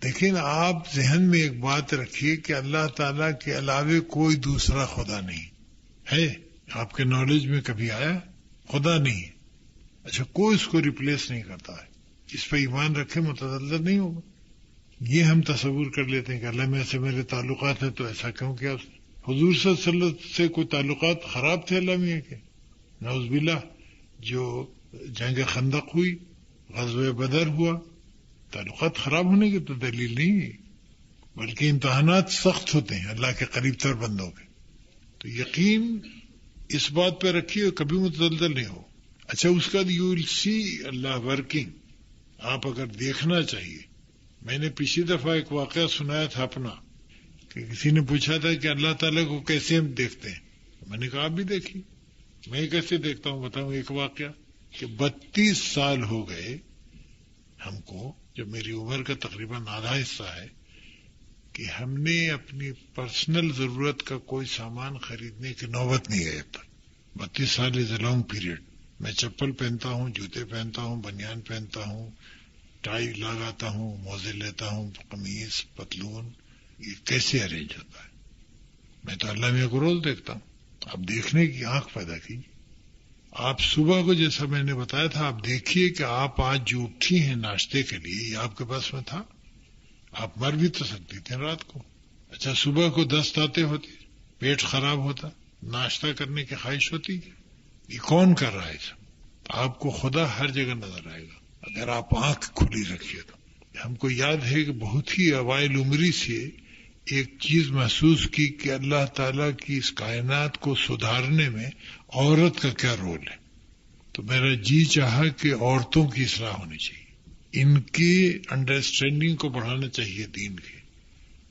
لیکن آپ ذہن میں ایک بات رکھیے کہ اللہ تعالیٰ کے علاوہ کوئی دوسرا خدا نہیں ہے، آپ کے نالج میں کبھی آیا؟ خدا نہیں ہے، اچھا کوئی اس کو ریپلیس نہیں کرتا ہے، اس پہ ایمان رکھے متزلزل نہیں ہوگا۔ یہ ہم تصور کر لیتے ہیں کہ اللہ میں سے میرے تعلقات ہیں تو ایسا کیوں کیا اس نے؟ حضور صلی اللہ علیہ وسلم سے کوئی تعلقات خراب تھے اللہ میاں کے؟ نعوذ باللہ، جو جنگ خندق ہوئی، غزوہ بدر ہوا، تعلقات خراب ہونے کی تو دلیل نہیں ہے، بلکہ امتحانات سخت ہوتے ہیں اللہ کے قریب تر بندوں کے، تو یقین اس بات پہ رکھیے کبھی متزلزل نہیں ہو۔ اچھا، اس کا you will C Allah working, آپ اگر دیکھنا چاہیے، میں نے پچھلی دفعہ ایک واقعہ سنایا تھا اپنا کہ کسی نے پوچھا تھا کہ اللہ تعالیٰ کو کیسے ہم دیکھتے ہیں؟ میں نے کہا آپ بھی دیکھیے. میں کیسے دیکھتا ہوں بتاؤں ایک واقعہ کہ 32 سال ہو گئے ہم کو، جو میری عمر کا تقریباً آدھا حصہ ہے، کہ ہم نے اپنی پرسنل ضرورت کا کوئی سامان خریدنے کی نوبت نہیں آئی اب تک. 32 سال از اے لانگ پیریڈ. میں چپل پہنتا ہوں، جوتے پہنتا ہوں، بنیان پہنتا ہوں، ٹائی لگاتا ہوں، موزے لیتا ہوں، قمیص، پتلون. یہ کیسے ارینج ہوتا ہے؟ میں تو اللہ میاں کو روز دیکھتا ہوں. آپ دیکھنے کی آنکھ پیدا کیجیے. آپ صبح کو جیسا میں نے بتایا تھا، آپ دیکھیے کہ آپ آج جو اٹھی ہیں ناشتے کے لیے، یہ آپ کے پاس میں تھا؟ آپ مر بھی تو سکتی تھے رات کو. اچھا صبح کو دست آتے ہوتے، پیٹ خراب ہوتا، ناشتہ کرنے کی خواہش ہوتی. یہ کون کر رہا ہے سب؟ آپ کو خدا ہر جگہ نظر آئے گا اگر آپ آنکھ کھلی رکھیے تو. ہم کو یاد ہے کہ بہت ہی اوائل عمری سے ایک چیز محسوس کی کہ اللہ تعالیٰ کی اس کائنات کو سدھارنے میں عورت کا کیا رول ہے. تو میرا جی چاہا کہ عورتوں کی اصلاح ہونی چاہیے، ان کی انڈرسٹینڈنگ کو بڑھانا چاہیے دین کے،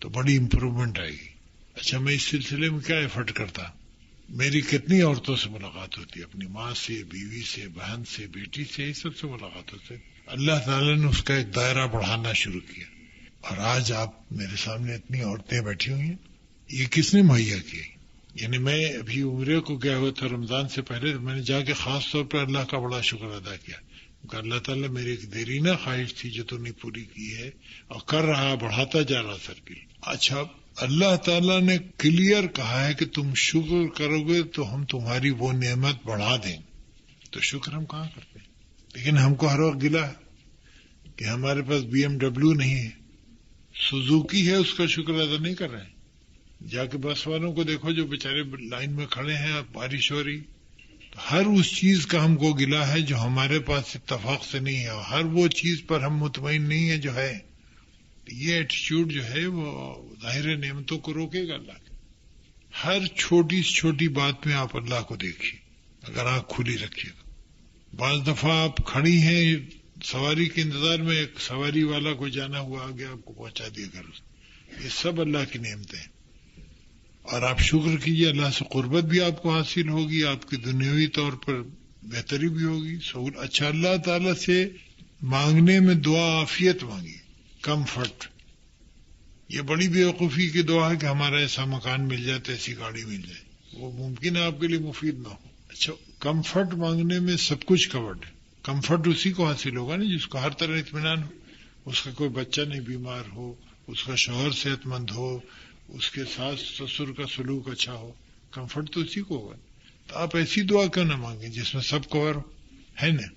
تو بڑی امپروومنٹ آئے گی. اچھا میں اس سلسلے میں کیا ایفرٹ کرتا؟ میری کتنی عورتوں سے ملاقات ہوتی ہے، اپنی ماں سے، بیوی سے، بہن سے، بیٹی سے، یہ سب سے ملاقات ہوتی ہے. اللہ تعالیٰ نے اس کا ایک دائرہ بڑھانا شروع کیا، اور آج آپ میرے سامنے اتنی عورتیں بیٹھی ہوئی ہیں. یہ کس نے مہیا کی؟ یعنی میں ابھی عمرے کو گیا ہوا تھا رمضان سے پہلے، میں نے جا کے خاص طور پر اللہ کا بڑا شکر ادا کیا کہ اللہ تعالیٰ میری ایک دیرینہ خواہش تھی جو تو نے پوری کی ہے، اور کر رہا، بڑھاتا جا رہا سرکل. اچھا اللہ تعالیٰ نے کلیئر کہا ہے کہ تم شکر کرو گے تو ہم تمہاری وہ نعمت بڑھا دیں. تو شکر ہم کہاں کرتے ہیں؟ لیکن ہم کو ہر وقت گلا ہے کہ ہمارے پاس BMW نہیں ہے، سوزوکی ہے، اس کا شکر ادا نہیں کر رہے ہیں. جا کے بس والوں کو دیکھو جو بیچارے لائن میں کھڑے ہیں، بارش ہو رہی. تو ہر اس چیز کا ہم کو گلا ہے جو ہمارے پاس اتفاق سے نہیں ہے، اور ہر وہ چیز پر ہم مطمئن نہیں ہے جو ہے. یہ ایٹیچیوڈ جو ہے وہ ظاہر نعمتوں کو روکے گا. اللہ کے ہر چھوٹی سے چھوٹی بات میں آپ اللہ کو دیکھیے اگر آنکھ کھلی رکھیے گا. بعض دفعہ آپ کھڑی ہیں سواری کے انتظار میں، ایک سواری والا کو جانا ہوا آگے آپ کو پہنچا دیا گھر. یہ سب اللہ کی نعمتیں ہیں، اور آپ شکر کیجیے. اللہ سے قربت بھی آپ کو حاصل ہوگی، آپ کی دنیاوی طور پر بہتری بھی ہوگی. اچھا اللہ تعالیٰ سے مانگنے میں دعا عافیت مانگی، کمفرٹ. یہ بڑی بیوقوفی کی دعا ہے کہ ہمارا ایسا مکان مل جائے، ایسی گاڑی مل جائے. وہ ممکن ہے آپ کے لیے مفید نہ ہو. اچھا کمفرٹ مانگنے میں سب کچھ کورڈ ہے. کمفرٹ اسی کو حاصل ہوگا نا جس کو ہر طرح اطمینان ہو، اس کا کوئی بچہ نہیں بیمار ہو، اس کا شوہر صحت مند ہو، اس کے ساس سسر کا سلوک اچھا ہو. کمفرٹ تو اسی کو ہوگا. تو آپ ایسی دعا کیوں نہ مانگیں جس میں سب کور ہے نا.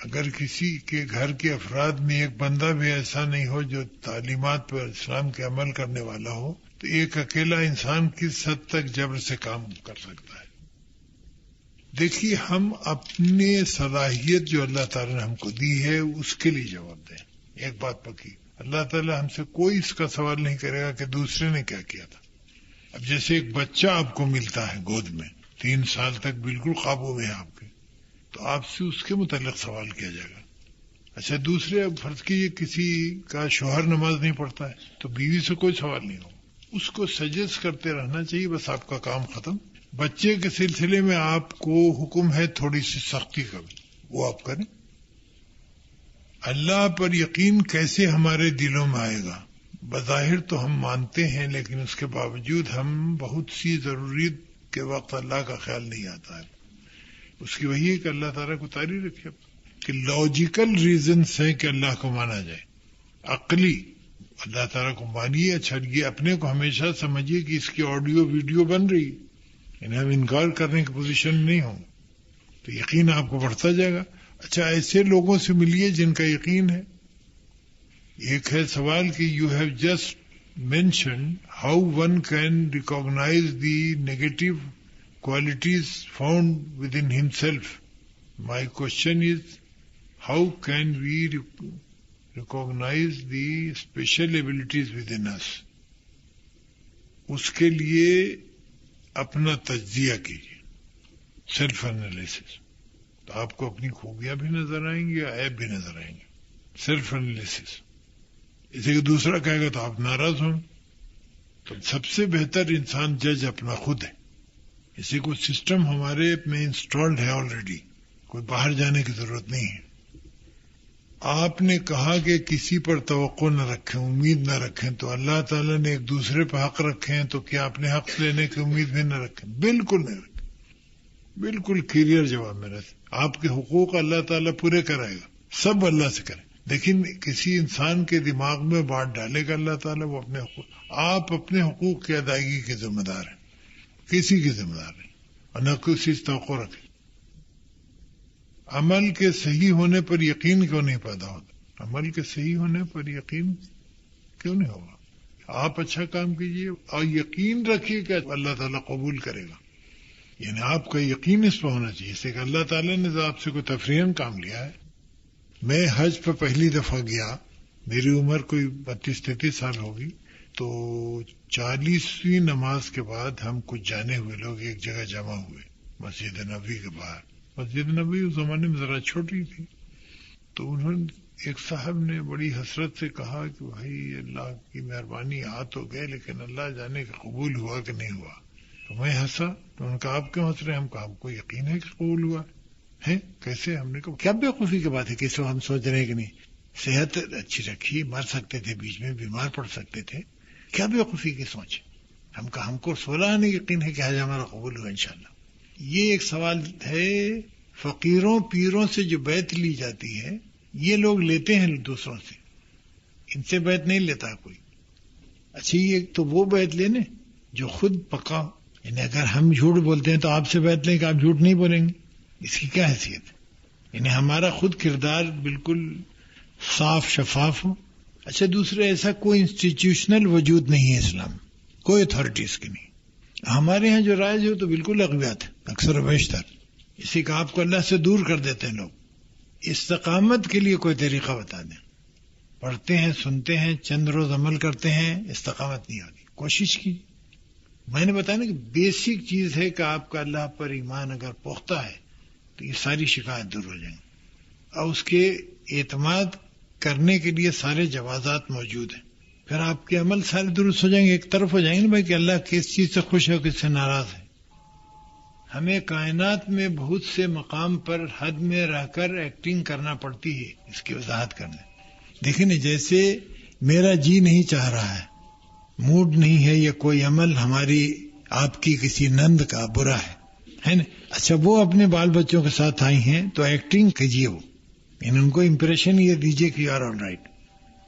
اگر کسی کے گھر کے افراد میں ایک بندہ بھی ایسا نہیں ہو جو تعلیمات پر اسلام کے عمل کرنے والا ہو، تو ایک اکیلا انسان کس حد تک جبر سے کام کر سکتا ہے. دیکھیے ہم اپنے صلاحیت جو اللہ تعالیٰ نے ہم کو دی ہے اس کے لیے جواب دیں. ایک بات پکی، اللہ تعالیٰ ہم سے کوئی اس کا سوال نہیں کرے گا کہ دوسرے نے کیا کیا تھا. اب جیسے ایک بچہ آپ کو ملتا ہے گود میں، 3 سال تک بالکل قابو میں ہے آپ کے، تو آپ سے اس کے متعلق سوال کیا جائے گا. اچھا دوسرے اب فرض کیجیے کسی کا شوہر نماز نہیں پڑھتا ہے تو بیوی سے کوئی سوال نہیں ہوگا، اس کو سجیسٹ کرتے رہنا چاہیے، بس آپ کا کام ختم. بچے کے سلسلے میں آپ کو حکم ہے تھوڑی سی سختی کا بھی، وہ آپ کریں. اللہ پر یقین کیسے ہمارے دلوں میں آئے گا؟ بظاہر تو ہم مانتے ہیں لیکن اس کے باوجود ہم بہت سی ضروریت کے وقت اللہ کا خیال نہیں آتا ہے. اس کی وہی ہے کہ اللہ تعالیٰ کو طاری رکھے کہ لاجیکل ریزنس ہیں کہ اللہ کو مانا جائے. عقلی اللہ تعالیٰ کو مانیے. اچھا یہ اپنے کو ہمیشہ سمجھیے کہ اس کی آڈیو ویڈیو بن رہی، یعنی ہم انکار کرنے کی پوزیشن نہیں ہوں تو یقین آپ کو بڑھتا جائے گا. اچھا ایسے لوگوں سے ملیے جن کا یقین ہے. ایک ہے سوال کہ you have just mentioned how one can recognise the negative qualities found within himself. My question is, how can we recognize the special abilities within us? اس کے لیے اپنا تجزیہ کیجیے، سیلف انالیسس. تو آپ کو اپنی خوبیاں بھی نظر آئیں گی، عیب بھی نظر آئیں گے. Self analysis. اسے کہ دوسرا کہے گا تو آپ ناراض ہوں. تو سب سے بہتر انسان جج اپنا خود ہے. اسی کو سسٹم ہمارے میں انسٹالڈ ہے آلریڈی، کوئی باہر جانے کی ضرورت نہیں ہے. آپ نے کہا کہ کسی پر توقع نہ رکھیں، امید نہ رکھیں، تو اللہ تعالیٰ نے ایک دوسرے پہ حق رکھے ہیں، تو کیا اپنے حق لینے کی امید بھی نہ رکھیں؟ بالکل نہیں رکھیں. بالکل کلیئر جواب میرا سے. آپ کے حقوق اللہ تعالیٰ پورے کرائے گا، سب اللہ سے کریں. لیکن کسی انسان کے دماغ میں بات ڈالے گا اللہ تعالیٰ وہ اپنے حقوق. آپ اپنے حقوق کی ادائیگی کے ذمہ دار ہیں، کسی کی ذمہ دار نہیں، اور نہ کسی سے توقع رکھیں. عمل کے صحیح ہونے پر یقین کیوں نہیں پیدا ہوتا؟ عمل کے صحیح ہونے پر یقین کیوں نہیں ہوگا؟ آپ اچھا کام کیجئے اور یقین رکھیے کہ اللہ تعالیٰ قبول کرے گا. یعنی آپ کا یقین اس پہ ہونا چاہیے. اس سے کہ اللہ تعالیٰ نے آپ سے کوئی تفریحاً کام لیا ہے. میں حج پہ پہلی دفعہ گیا، میری عمر کوئی 32-33 سال ہوگی، تو 40ویں نماز کے بعد ہم کچھ جانے ہوئے لوگ ایک جگہ جمع ہوئے مسجد نبوی کے باہر. مسجد نبوی اس زمانے میں ذرا چھوٹی تھی. تو انہوں نے ایک صاحب نے بڑی حسرت سے کہا کہ بھائی اللہ کی مہربانی آ تو گئے، لیکن اللہ جانے کہ قبول ہوا کہ نہیں ہوا. تو میں ہنسا. تو ان کا آپ کیوں ہنس رہے ہیں؟ ہم کہا آپ کو یقین ہے کہ قبول ہوا ہے؟ کیسے؟ ہم نے کہا کیا بیوقوفی کی بات ہے کہ ہم سوچ رہے ہیں کہ نہیں. صحت اچھی رکھی، مر سکتے تھے، بیچ میں بیمار پڑ سکتے تھے، کیا بیوقوفی کی سوچ. ہم کہا ہم کو 16 آنے یقین ہے کہ آج ہمارا قبول ہوا انشاءاللہ. یہ ایک سوال ہے. فقیروں پیروں سے جو بیعت لی جاتی ہے یہ لوگ لیتے ہیں دوسروں سے، ان سے بیعت نہیں لیتا کوئی. اچھا یہ تو وہ بیعت لینے جو خود پکا. یعنی اگر ہم جھوٹ بولتے ہیں تو آپ سے بیعت لیں کہ آپ جھوٹ نہیں بولیں گے، اس کی کیا حیثیت ہے؟ یعنی ہمارا خود کردار بالکل صاف شفاف ہو. اچھا دوسرے ایسا کوئی انسٹیٹیوشنل وجود نہیں ہے اسلام میں، کوئی اتھارٹیز کی نہیں. ہمارے ہاں جو رائج ہو تو بالکل اغویات ہے اکثر و بیشتر. اسی کا آپ کو اللہ سے دور کر دیتے ہیں لوگ. استقامت کے لیے کوئی طریقہ بتا دیں. پڑھتے ہیں، سنتے ہیں، چند روز عمل کرتے ہیں، استقامت نہیں ہوتی. کوشش کی. میں نے بتایا نا کہ بیسک چیز ہے کہ آپ کا اللہ پر ایمان اگر پختہ ہے تو یہ ساری شکایت دور ہو جائیں گی، اور اس کے اعتماد کرنے کے لیے سارے جوازات موجود ہیں. پھر آپ کے عمل سارے درست ہو جائیں گے، ایک طرف ہو جائیں گے نا بھائی کہ اللہ کس چیز سے خوش ہے کس سے ناراض ہے. ہمیں کائنات میں بہت سے مقام پر حد میں رہ کر ایکٹنگ کرنا پڑتی ہے. اس کی وضاحت کرنا. دیکھیں نا، جیسے میرا جی نہیں چاہ رہا ہے، موڈ نہیں ہے، یا کوئی عمل ہماری آپ کی کسی نند کا برا ہے نا. اچھا وہ اپنے بال بچوں کے ساتھ آئی ہیں تو ایکٹنگ کیجیے. وہ ان کو امپریشن یہ دیجیے کہ یو آر آل رائٹ،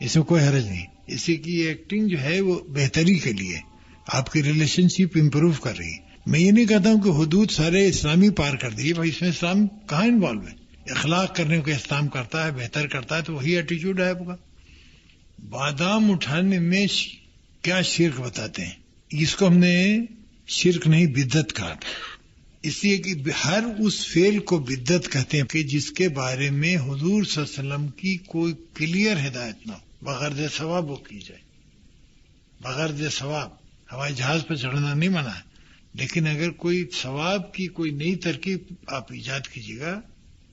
اس میں کوئی حرج نہیں. اسی کی ایکٹنگ جو ہے وہ بہتری کے لیے، آپ کی ریلیشن شپ امپروو کر رہی ہے. میں یہ نہیں کہتا ہوں کہ حدود سارے اسلامی پار کر دیجیے. بھائی اس میں اسلام کہاں انوالو ہے؟ اخلاق کرنے کو اسلام کرتا ہے، بہتر کرتا ہے، تو وہی ایٹیچیوڈ ہے آپ کا. بادام اٹھانے میں کیا شرک بتاتے ہیں؟ اس کو ہم نے شرک نہیں بدعت کہا تھا، اس لیے کہ ہر اس فعل کو بدعت کہتے ہیں کہ جس کے بارے میں حضور صلی اللہ علیہ وسلم کی کوئی کلیئر ہدایت نہ ہو. بغرض ثواب وہ کی جائے، بغرض ثواب. ہوائی جہاز پہ چڑھنا نہیں منع ہے، لیکن اگر کوئی ثواب کی کوئی نئی ترکیب آپ ایجاد کیجیے گا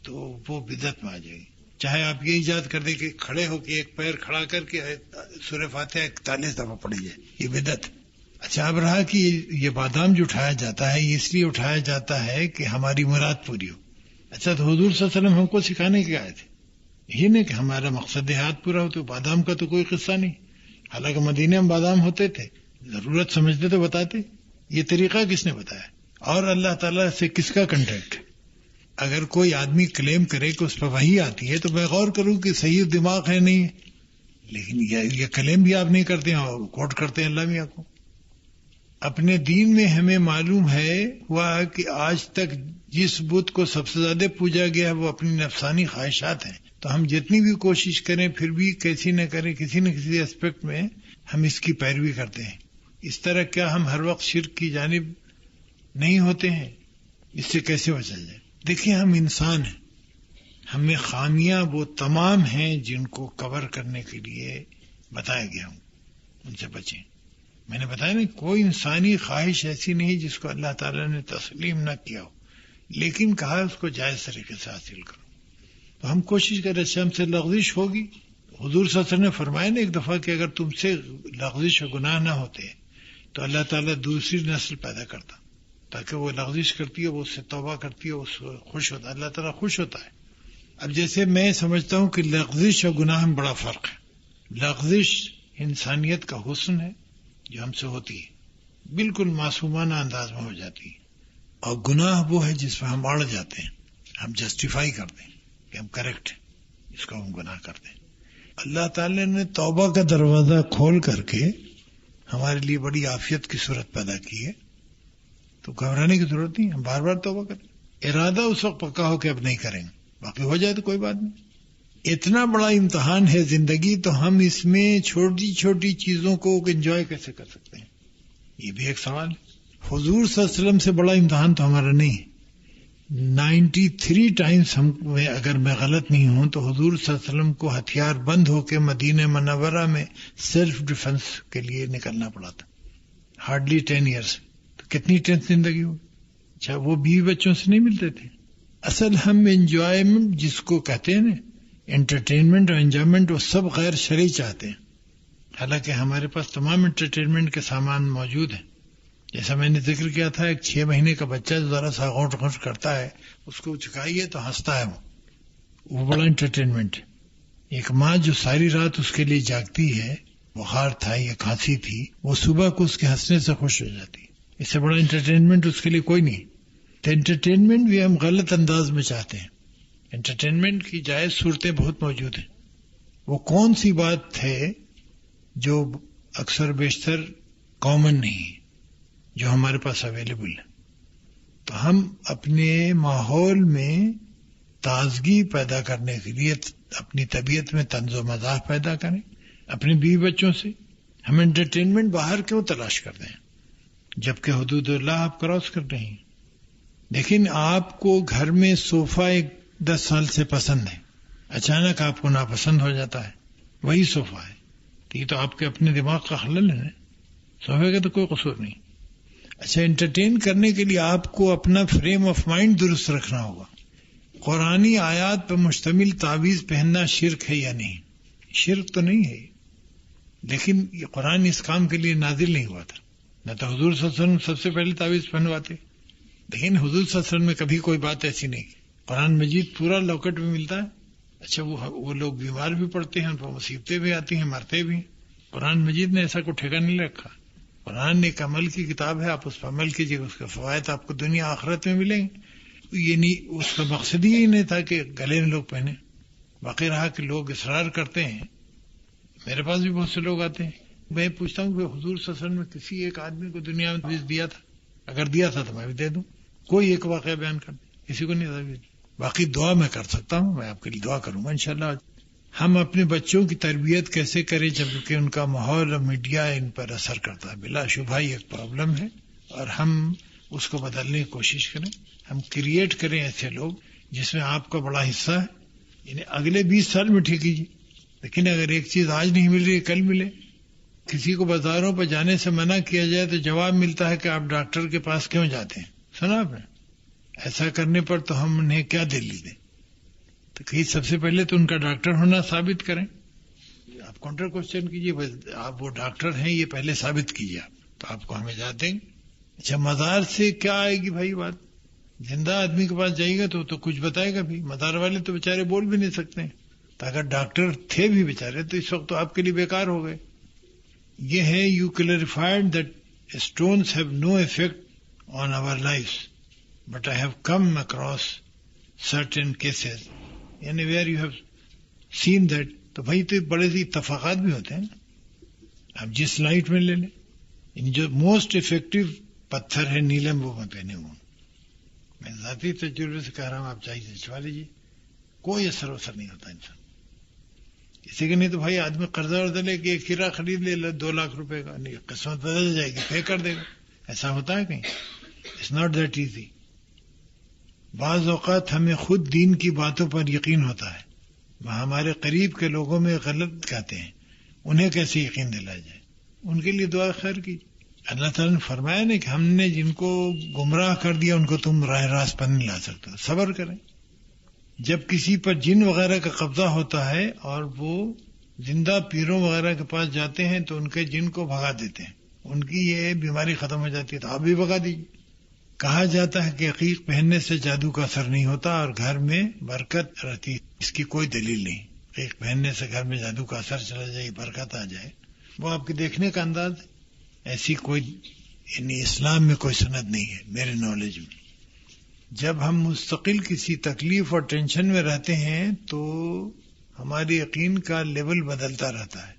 تو وہ بدعت میں آ جائے گی. چاہے آپ یہ ایجاد کر دیں کہ کھڑے ہو کے ایک پیر کھڑا کر کے سورہ فاتحہ 41 دفعہ پڑھی جائے، یہ بدعت. اچھا اب رہا کہ یہ بادام جو اٹھایا جاتا ہے یہ اس لیے اٹھایا جاتا ہے کہ ہماری مراد پوری ہو. اچھا تو حضور صلی اللہ علیہ وسلم ہم کو سکھانے کے آئے تھے، یہ نہیں کہ ہمارا مقصد ہاتھ پورا ہو. تو بادام کا تو کوئی قصہ نہیں، حالانکہ مدینے میں بادام ہوتے تھے، ضرورت سمجھتے تو بتاتے. یہ طریقہ کس نے بتایا؟ اور اللہ تعالیٰ سے کس کا کنٹیکٹ؟ اگر کوئی آدمی کلیم کرے کہ اس پہ وحی آتی ہے تو میں غور کروں کہ صحیح دماغ ہے نہیں ہے. لیکن یہ کلیم بھی آپ نہیں کرتے ہیں اور کوٹ کرتے ہیں اللہ میاں کو. اپنے دین میں ہمیں معلوم ہے ہوا کہ آج تک جس بت کو سب سے زیادہ پوجا گیا ہے وہ اپنی نفسانی خواہشات ہیں. تو ہم جتنی بھی کوشش کریں پھر بھی کیسی نہ کریں کسی نہ کسی اسپیکٹ میں ہم اس کی پیروی کرتے ہیں. اس طرح کیا ہم ہر وقت شرک کی جانب نہیں ہوتے ہیں؟ اس سے کیسے بچا جائے؟ دیکھیں ہم انسان ہیں، ہمیں خامیاں وہ تمام ہیں جن کو کور کرنے کے لیے بتایا گیا ہوں، ان سے بچیں. میں نے بتایا نا کوئی انسانی خواہش ایسی نہیں جس کو اللہ تعالیٰ نے تسلیم نہ کیا ہو، لیکن کہا اس کو جائز طریقے سے حاصل کرو. تو ہم کوشش کریں. اچھا ہم سے لغزش ہوگی، حضور صلی اللہ علیہ وسلم نے فرمایا نا ایک دفعہ کہ اگر تم سے لغزش و گناہ نہ ہوتے تو اللہ تعالیٰ دوسری نسل پیدا کرتا تاکہ وہ لغزش کرتی ہے، وہ اس سے توبہ کرتی ہے، اس سے خوش ہوتا ہے، اللہ تعالیٰ خوش ہوتا ہے. اب جیسے میں سمجھتا ہوں کہ لغزش اور گناہ میں بڑا فرق ہے. لغزش انسانیت کا حسن ہے جو ہم سے ہوتی ہے، بالکل معصومانہ انداز میں ہو جاتی ہے، اور گناہ وہ ہے جس میں ہم اڑ جاتے ہیں، ہم جسٹیفائی کرتے ہیں کہ ہم کریکٹ ہیں، اس کو ہم گناہ کرتے ہیں. اللہ تعالیٰ نے توبہ کا دروازہ کھول کر کے ہمارے لیے بڑی عافیت کی صورت پیدا کی ہے، تو گھبرانے کی ضرورت نہیں، ہم بار بار توبہ کریں. ارادہ اس وقت پکا ہو کہ اب نہیں کریں گے، باقی ہو جائے تو کوئی بات نہیں. اتنا بڑا امتحان ہے زندگی، تو ہم اس میں چھوٹی چھوٹی چیزوں کو انجوائے کیسے کر سکتے ہیں، یہ بھی ایک سوال ہے. حضور صلی اللہ علیہ وسلم سے بڑا امتحان تو ہمارا نہیں ہے. 93 ٹائمز اگر میں غلط نہیں ہوں تو حضور صلی اللہ علیہ وسلم کو ہتھیار بند ہو کے مدینہ منورہ میں سیلف ڈیفنس کے لیے نکلنا پڑا تھا. Hardly 10 years. تو کتنی ٹینس زندگی ہوگی. اچھا وہ بیوی بچوں سے نہیں ملتے تھے. اصل ہم انجوائمنٹ جس کو کہتے ہیں نا، انٹرٹینمنٹ اور انجوائمنٹ، وہ سب غیر شرعی چاہتے ہیں، حالانکہ ہمارے پاس تمام انٹرٹینمنٹ کے سامان موجود ہیں. جیسا میں نے ذکر کیا تھا، ایک 6 مہینے کا بچہ جو ذرا سا غوٹ غوٹ کرتا ہے، اس کو چکائیے تو ہنستا ہے، وہ بڑا انٹرٹینمنٹ ہے. ایک ماں جو ساری رات اس کے لیے جاگتی ہے، بخار تھا یا کھانسی تھی، وہ صبح کو اس کے ہنسنے سے خوش ہو جاتی ہے. اس سے بڑا انٹرٹینمنٹ اس کے لیے کوئی نہیں. تو انٹرٹینمنٹ بھی ہم غلط انداز میں چاہتے ہیں. انٹرٹینمنٹ کی جائز صورتیں بہت موجود ہیں. وہ کون سی بات ہے جو اکثر بیشتر کامن نہیں ہے، جو ہمارے پاس اویلیبل ہے. تو ہم اپنے ماحول میں تازگی پیدا کرنے کے لیے اپنی طبیعت میں طنز و مزاح پیدا کریں. اپنے بیوی بچوں سے ہم انٹرٹینمنٹ باہر کیوں تلاش کرتے ہیں جبکہ حدود اللہ آپ کراس کر رہے ہیں. لیکن آپ کو گھر میں صوفہ 10 سال سے پسند ہے، اچانک آپ کو ناپسند ہو جاتا ہے، وہی صوفہ ہے، تو یہ تو آپ کے اپنے دماغ کا خلل ہے. صوفے کا تو کوئی قصور نہیں. اچھا، انٹرٹین کرنے کے لیے آپ کو اپنا فریم آف مائنڈ درست رکھنا ہوگا. قرآنی آیات پر مشتمل تعویذ پہننا شرک ہے یا نہیں؟ شرک تو نہیں ہے، لیکن یہ قرآن اس کام کے لیے نازل نہیں ہوا تھا. نہ تو حضور صلی اللہ علیہ وسلم سب سے پہلے تعویذ پہنواتے، لیکن حضور صلی اللہ علیہ وسلم میں کبھی کوئی بات ایسی نہیں. قرآن مجید پورا لوکٹ میں ملتا ہے. اچھا وہ لوگ بیمار بھی پڑتے ہیں، ان پر مصیبتیں بھی آتی ہیں، مرتے بھی ہیں. قرآن مجید نے ایسا کوئی ٹھیکہ نہیں رکھا. قرآن ایک عمل کی کتاب ہے، آپ اس پر عمل کیجیے، اس کے فوائد آپ کو دنیا آخرت میں ملیں گے. یہ نہیں، اس کا مقصد ہی نہیں تھا کہ گلے میں لوگ پہنے. باقی رہا کہ لوگ اصرار کرتے ہیں. میرے پاس بھی بہت سے لوگ آتے ہیں، میں پوچھتا ہوں کہ حضور صلی اللہ علیہ وسلم نے کسی ایک آدمی کو دنیا میں تعویذ دیا تھا؟ اگر دیا تھا تو میں بھی دے دوں. کوئی ایک واقعہ بیان کر دیں، کسی کو نہیں تعویذ. باقی دعا میں کر سکتا ہوں، میں آپ کے لیے دعا کروں گا انشاءاللہ. ہم اپنے بچوں کی تربیت کیسے کریں جبکہ ان کا ماحول اور میڈیا ان پر اثر کرتا ہے؟ بلا شبہ یہ ایک پرابلم ہے، اور ہم اس کو بدلنے کی کوشش کریں. ہم کریٹ کریں ایسے لوگ جس میں آپ کا بڑا حصہ ہے. یعنی اگلے 20 سال میں ٹھیک کیجیے، لیکن اگر ایک چیز آج نہیں مل رہی کل ملے. کسی کو بازاروں پر جانے سے منع کیا جائے تو جواب ملتا ہے کہ آپ ڈاکٹر کے پاس کیوں جاتے ہیں. سنا آپ نے؟ ایسا کرنے پر تو ہم انہیں کیا دلیل دیں؟ تو کہیں سب سے پہلے تو ان کا ڈاکٹر ہونا ثابت کریں. آپ کاؤنٹر کوشچن کیجیے، آپ وہ ڈاکٹر ہیں یہ پہلے ثابت کیجیے آپ، تو آپ کو ہم اجازت دیں گے. اچھا، مزار سے کیا آئے گی بھائی بات؟ زندہ آدمی کے پاس جائے گا تو کچھ بتائے گا بھی. مزار والے تو بیچارے بول بھی نہیں سکتے ہیں، تو اگر ڈاکٹر تھے بھی بیچارے تو اس وقت تو آپ کے لیے بیکار ہو گئے. یہ ہے you clarified that stones have no effect on our life but I have come across certain cases, یعنی where you have seen that. تو بھائی تو بڑے سے اتفاقات بھی ہوتے ہیں نا. اب جس لائٹ میں لے لیں، یعنی جو موسٹ افیکٹو پتھر ہے نیلم، وہ میں پہنے ہوں. میں ذاتی تجربے سے کہہ رہا ہوں، آپ چاہیے چچوا لیجیے، کوئی اثر نہیں ہوتا انسان. اسی کے نہیں تو بھائی آدمی قرضہ ورضہ لے کے ایک ہیرا خرید لے 2 لاکھ روپے کا، نہیں قسمت بدل جائے گی، پے کر دے گا. ایسا ہوتا ہے کہیں؟ It's not that easy. بعض اوقات ہمیں خود دین کی باتوں پر یقین ہوتا ہے، ہمارے قریب کے لوگوں میں غلط کہتے ہیں، انہیں کیسے یقین دلایا جائے؟ ان کے لیے دعا خیر کی. اللہ تعالیٰ نے فرمایا نہیں کہ ہم نے جن کو گمراہ کر دیا ان کو تم راہ راست پر نہیں لا سکتے. صبر کریں. جب کسی پر جن وغیرہ کا قبضہ ہوتا ہے اور وہ زندہ پیروں وغیرہ کے پاس جاتے ہیں تو ان کے جن کو بھگا دیتے ہیں. ان کی یہ بیماری ختم ہو جاتی ہے تو آپ بھی بگا دیجیے. کہا جاتا ہے کہ عقیق پہننے سے جادو کا اثر نہیں ہوتا اور گھر میں برکت رہتی. اس کی کوئی دلیل نہیں. عقیق پہننے سے گھر میں جادو کا اثر چلا جائے، برکت آ جائے، وہ آپ کے دیکھنے کا انداز ہے. ایسی کوئی یعنی اسلام میں کوئی سند نہیں ہے میرے نالج میں. جب ہم مستقل کسی تکلیف اور ٹینشن میں رہتے ہیں تو ہماری یقین کا لیول بدلتا رہتا ہے.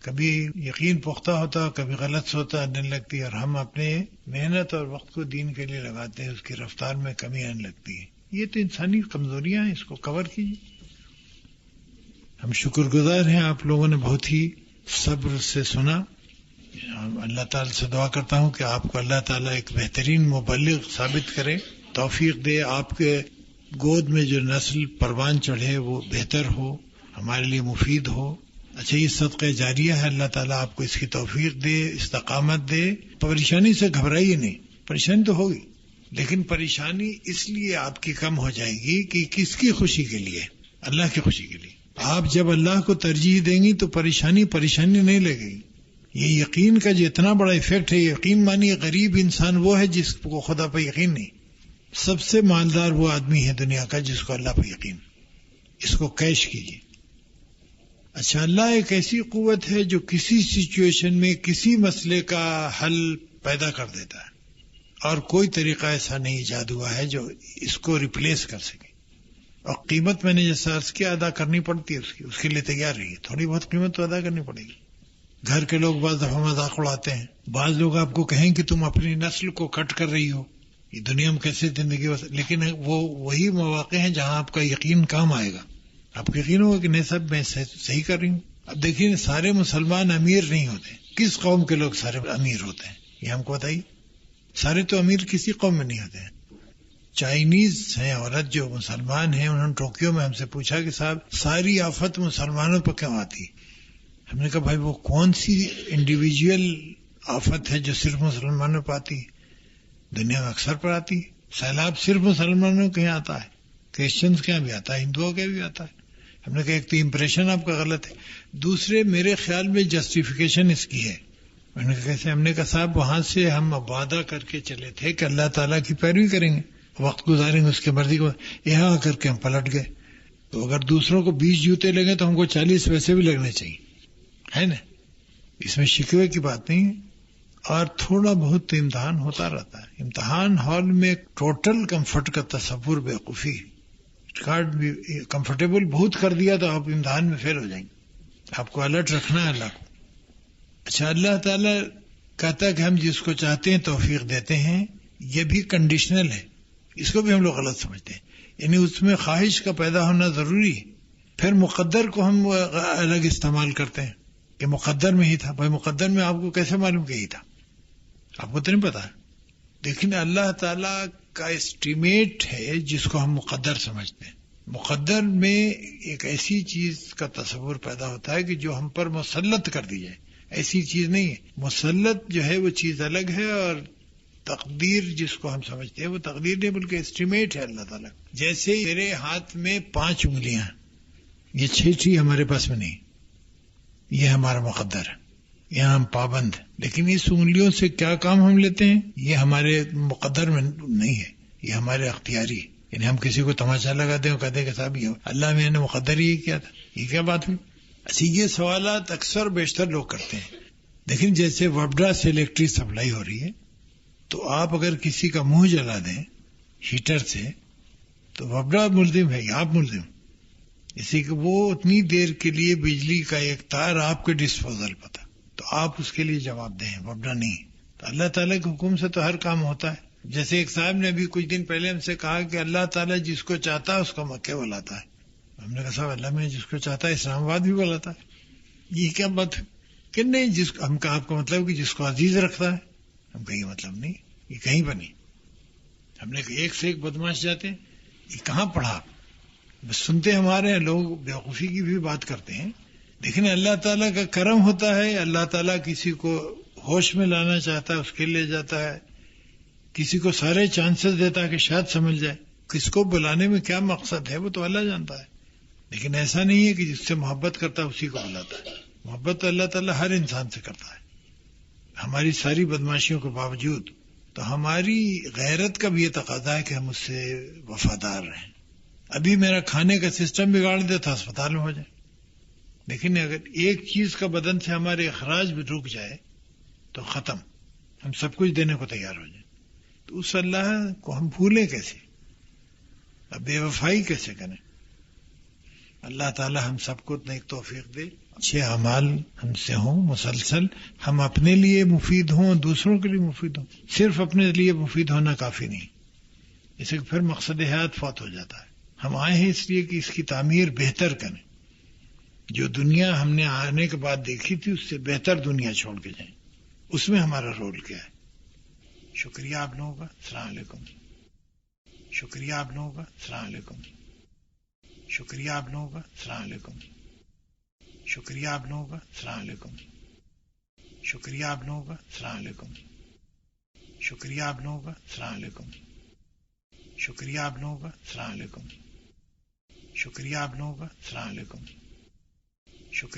کبھی یقین پختہ ہوتا، کبھی غلط سوچا آنے لگتی، اور ہم اپنے محنت اور وقت کو دین کے لیے لگاتے ہیں، اس کی رفتار میں کمی آنے لگتی ہے. یہ تو انسانی کمزوریاں ہیں، اس کو کور کیجیے. ہم شکر گزار ہیں، آپ لوگوں نے بہت ہی صبر سے سنا. اللہ تعالی سے دعا کرتا ہوں کہ آپ کو اللہ تعالیٰ ایک بہترین مبلغ ثابت کرے، توفیق دے. آپ کے گود میں جو نسل پروان چڑھے وہ بہتر ہو، ہمارے لیے مفید ہو. اچھا، یہ صدقہ جاریہ ہے. اللہ تعالیٰ آپ کو اس کی توفیق دے، استقامت دے. پریشانی سے گھبرائیے نہیں. پریشانی تو ہوگی، لیکن پریشانی اس لیے آپ کی کم ہو جائے گی کہ کس کی خوشی کے لیے؟ اللہ کی خوشی کے لیے. آپ جب اللہ کو ترجیح دیں گی تو پریشانی نہیں لگے گی. یہ یقین کا جو اتنا بڑا ایفیکٹ ہے، یقین مانی غریب انسان وہ ہے جس کو خدا پہ یقین نہیں. سب سے مالدار وہ آدمی ہے دنیا کا جس کو اللہ پہ یقین. اس کو کیش کیجیے. اچھا، اللہ ایک ایسی قوت ہے جو کسی سچویشن میں کسی مسئلے کا حل پیدا کر دیتا ہے، اور کوئی طریقہ ایسا نہیں ایجاد ہوا ہے جو اس کو ریپلیس کر سکے. اور قیمت میں نے جیسا عرض کیا ادا کرنی پڑتی ہے اس کے لیے تیار رہیے. تھوڑی بہت قیمت تو ادا کرنی پڑے گی. گھر کے لوگ بعض دفعہ مذاق اڑاتے ہیں. بعض لوگ آپ کو کہیں کہ تم اپنی نسل کو کٹ کر رہی ہو، یہ دنیا میں کیسے زندگی لیکن وہ وہی مواقع ہیں جہاں آپ کا یقین کام آئے گا. آپ کو یقین ہوگا کہ نہیں صاحب میں صحیح کر رہی ہوں. اب دیکھیے، سارے مسلمان امیر نہیں ہوتے. کس قوم کے لوگ سارے امیر ہوتے ہیں یہ ہم کو بتائیے؟ سارے تو امیر کسی قوم میں نہیں ہوتے ہیں. چائنیز ہیں عورت جو مسلمان ہیں، انہوں نے ٹوکیو میں ہم سے پوچھا کہ صاحب ساری آفت مسلمانوں پر کیوں آتی؟ ہم نے کہا بھائی وہ کون سی انڈیویجول آفت ہے جو صرف مسلمانوں پر آتی ہے؟ دنیا میں اکثر پر آتی ہے. سیلاب صرف مسلمانوں کے یہاں آتا ہے، کرسچنز کے یہاں بھی آتا ہے، ہندوؤں کے بھی آتا ہے. ہم نے کہا ایک تو امپریشن آپ کا غلط ہے، دوسرے میرے خیال میں جسٹیفیکیشن اس کی ہے. میں نے کہا کیسے؟ ہم نے کہا صاحب وہاں سے ہم وعدہ کر کے چلے تھے کہ اللہ تعالیٰ کی پیروی کریں گے، وقت گزاریں گے اس کی مرضی کو. یہاں آ کر کے ہم پلٹ گئے. تو اگر دوسروں کو 20 جوتے لگے تو ہم کو 40 ویسے بھی لگنے چاہیے، ہے نا؟ اس میں شکوے کی بات نہیں ہے. اور تھوڑا بہت امتحان ہوتا رہتا ہے. امتحان ہال میں ٹوٹل کمفرٹ کا تصور بیوقوفی ہے. کارڈ بھی کمفرٹیبل بہت کر دیا تو آپ امتحان میں فیل ہو جائیں گے. آپ کو الرٹ رکھنا ہے اللہ کو. اچھا، اللہ تعالیٰ کہتا ہے کہ ہم جس کو چاہتے ہیں توفیق دیتے ہیں. یہ بھی کنڈیشنل ہے، اس کو بھی ہم لوگ غلط سمجھتے ہیں. یعنی اس میں خواہش کا پیدا ہونا ضروری ہے. پھر مقدر کو ہم الگ استعمال کرتے ہیں کہ مقدر میں ہی تھا. بھائی مقدر میں آپ کو کیسے معلوم کہ یہی تھا؟ آپ کو تو نہیں پتا. لیکن اللہ تعالیٰ کا اسٹیمیٹ ہے جس کو ہم مقدر سمجھتے ہیں. مقدر میں ایک ایسی چیز کا تصور پیدا ہوتا ہے کہ جو ہم پر مسلط کر دی جائے. ایسی چیز نہیں ہے. مسلط جو ہے وہ چیز الگ ہے، اور تقدیر جس کو ہم سمجھتے ہیں وہ تقدیر نہیں بلکہ اسٹیمیٹ ہے اللہ تعالیٰ. جیسے میرے ہاتھ میں 5 انگلیاں، یہ 6 ہمارے پاس میں نہیں، یہ ہمارا مقدر ہے، یہاں ہم پابند ہیں. لیکن اس انگلیوں سے کیا کام ہم لیتے ہیں یہ ہمارے مقدر میں نہیں ہے، یہ ہمارے اختیاری ہے. یعنی ہم کسی کو تماشا لگاتے ہیں اور کہتے ہیں کہ صاحب یہ اللہ میں نے مقدر ہی کیا تھا. یہ کیا بات ہوئی؟ اچھا، یہ سوالات اکثر بیشتر لوگ کرتے ہیں. لیکن جیسے وبڈا سے الیکٹرک سپلائی ہو رہی ہے تو آپ اگر کسی کا منہ جلا دیں ہیٹر سے تو وبڈا ملزم ہے یا آپ ملزم؟ اسی کہ وہ اتنی دیر کے لیے بجلی کا ایک تار آپ کے ڈسپوزل پر تھا تو آپ اس کے لیے جواب دیں، وبڈا نہیں. تو اللہ تعالیٰ کے حکم سے تو ہر کام ہوتا ہے. جیسے ایک صاحب نے ابھی کچھ دن پہلے ہم سے کہا کہ اللہ تعالیٰ جس کو چاہتا ہے اس کو مکے بلاتا ہے. ہم نے کہا صاحب اللہ میں جس کو چاہتا ہے اسلام آباد بھی بلاتا ہے. یہ کیا بات ہے کہ نہیں؟ ہم کہا آپ کا مطلب کہ جس کو عزیز رکھتا ہے. ہم کہیں مطلب نہیں، یہ کہیں پر نہیں. ہم نے کہا ایک سے ایک بدماش جاتے ہیں. یہ کہاں پڑھا؟ بس سنتے ہمارے لوگ بیوقوفی کی بھی بات کرتے ہیں. لیکن اللہ تعالیٰ کا کرم ہوتا ہے. اللہ تعالیٰ کسی کو ہوش میں لانا چاہتا ہے اس کے لے جاتا ہے، کسی کو سارے چانسز دیتا ہے کہ شاید سمجھ جائے. کس کو بلانے میں کیا مقصد ہے وہ تو اللہ جانتا ہے. لیکن ایسا نہیں ہے کہ جس سے محبت کرتا ہے اسی کو بلاتا ہے. محبت تو اللہ تعالیٰ ہر انسان سے کرتا ہے. ہماری ساری بدماشیوں کے باوجود تو ہماری غیرت کا بھی یہ تقاضا ہے کہ ہم اس سے وفادار رہیں. ابھی میرا کھانے کا سسٹم بگاڑ دے تو ہسپتال میں ہو جائے، لیکن اگر ایک چیز کا بدن سے ہمارے اخراج بھی رک جائے تو ختم، ہم سب کچھ دینے کو تیار ہو جائیں. تو اس اللہ کو ہم بھولیں کیسے، اب بے وفائی کیسے کریں؟ اللہ تعالی ہم سب کو نیک توفیق دے، اچھے اعمال ہم سے ہوں مسلسل، ہم اپنے لیے مفید ہوں، دوسروں کے لیے مفید ہوں. صرف اپنے لیے مفید ہونا کافی نہیں، اسے پھر مقصد حیات فوت ہو جاتا ہے. ہم آئے ہیں اس لیے کہ اس کی تعمیر بہتر کریں، جو دنیا ہم نے آنے کے بعد دیکھی تھی اس سے بہتر دنیا چھوڑ کے جائیں. اس میں ہمارا رول کیا ہے؟ شکریہ آپ لوگوں کا. السلام علیکم. شکریہ آپ لوگوں کا. السلام علیکم. شکریہ آپ لوگوں کا. السلام علیکم. شکریہ آپ لوگوں کا. السلام علیکم. شکریہ آپ لوگوں کا. السلام علیکم. شکریہ آپ لوگوں کا. السلام علیکم. شکریہ آپ لوگوں کا. السلام علیکم. شکریہ آپ لوگوں کا. السلام علیکم. شکریہ.